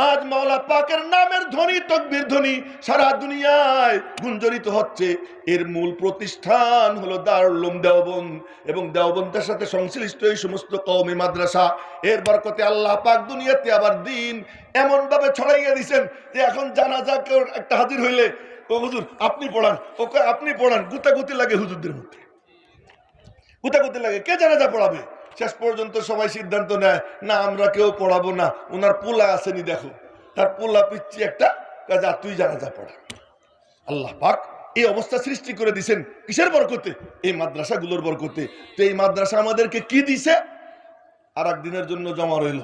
আজ মাওলা পাকের নামের ধ্বনি, তাকবীর ধ্বনি সারা দুনিয়ায় গুঞ্জরিত হচ্ছে। এর মূল প্রতিষ্ঠান হলো দারুল উলুম দেওবন্দ এবং দেওবন্দের সাথে সংশ্লিষ্ট এই সমস্ত কওমি মাদ্রাসা। এর বরকতে আল্লাহ পাক দুনিয়াতে আবার দিন এমন ভাবে ছড়াইয়া দিয়েছেন যে এখন জানাজা কেউ একটা হাজির হইলে, ও হুজুর আপনি পড়ান, ওকে আপনি পড়ান, গুতাগুতি লাগে হুজুরদের মধ্যে, গুতাগুতি লাগে, কে জানাজা পড়াবে? শেষ পর্যন্ত সবাই সিদ্ধান্ত নেয়, না আমরা কেউ পড়াবো না, ওনার পোলা আসেনি, দেখো তার পোলা পিচ্ছি একটা, কাজা তুই জানাজা পড়া। আল্লাহ পাক এই অবস্থা সৃষ্টি করে দিয়েছেন কিসের বরকতে? এই মাদ্রাসাগুলোর বরকতে। তো এই মাদ্রাসা আমাদেরকে কি দিছে? আর একদিনের জন্য জমা রইল।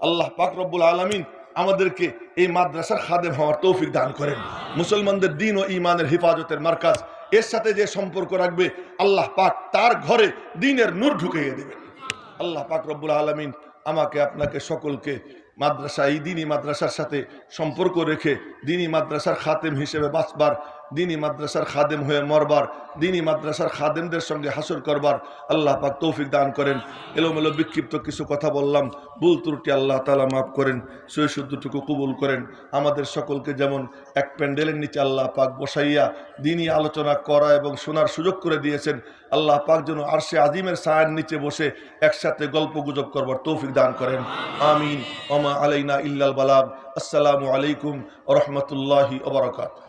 আল্লাহ পাক রব্বুল আলামিন আমাদেরকে এই মাদ্রাসার খাদেম হওয়ার তৌফিক দান করেন। মুসলমানদের দিন ও ঈমানের হেফাজতের মার্কাজ, এর সাথে যে সম্পর্ক রাখবে আল্লাহ পাক তার ঘরে দ্বীনের নূর ঢুকিয়ে দেবেন। আল্লাহ পাক রব্বুল আলামিন আমাকে আপনাকে সকলকে মাদ্রাসা, এই দ্বীনি মাদ্রাসার সাথে সম্পর্ক রেখে দ্বীনি মাদ্রাসার খাদেম হিসেবে বাঁচবার, দ্বীনি মাদ্রাসার খাদেম হয়ে মরবার, দ্বীনি মাদ্রাসার খাদেমদের সঙ্গে হাসর করবার আল্লাহ পাক তৌফিক দান করেন। এলোমেলো বিক্ষিপ্ত কিছু কথা বললাম, ভুল ত্রুটি আল্লাহ তাআলা মাফ করেন, সহি শুদ্ধটুকু কবুল করেন। আমাদের সকলকে যেমন এক প্যান্ডেলের নিচে আল্লাহ পাক বসাইয়া দ্বীনি আলোচনা করা এবং শোনার সুযোগ করে দিয়েছেন, আল্লাহ পাক যেন আরশে আজিমের ছায়ার নিচে বসে একসাথে গল্প গুজব করবার তৌফিক দান করেন। আমিন। ওমা আলাইনা ইল্লাল বালাগ। আসসালামু আলাইকুম ওয়া রাহমাতুল্লাহি ওয়া বারাকাতুহু।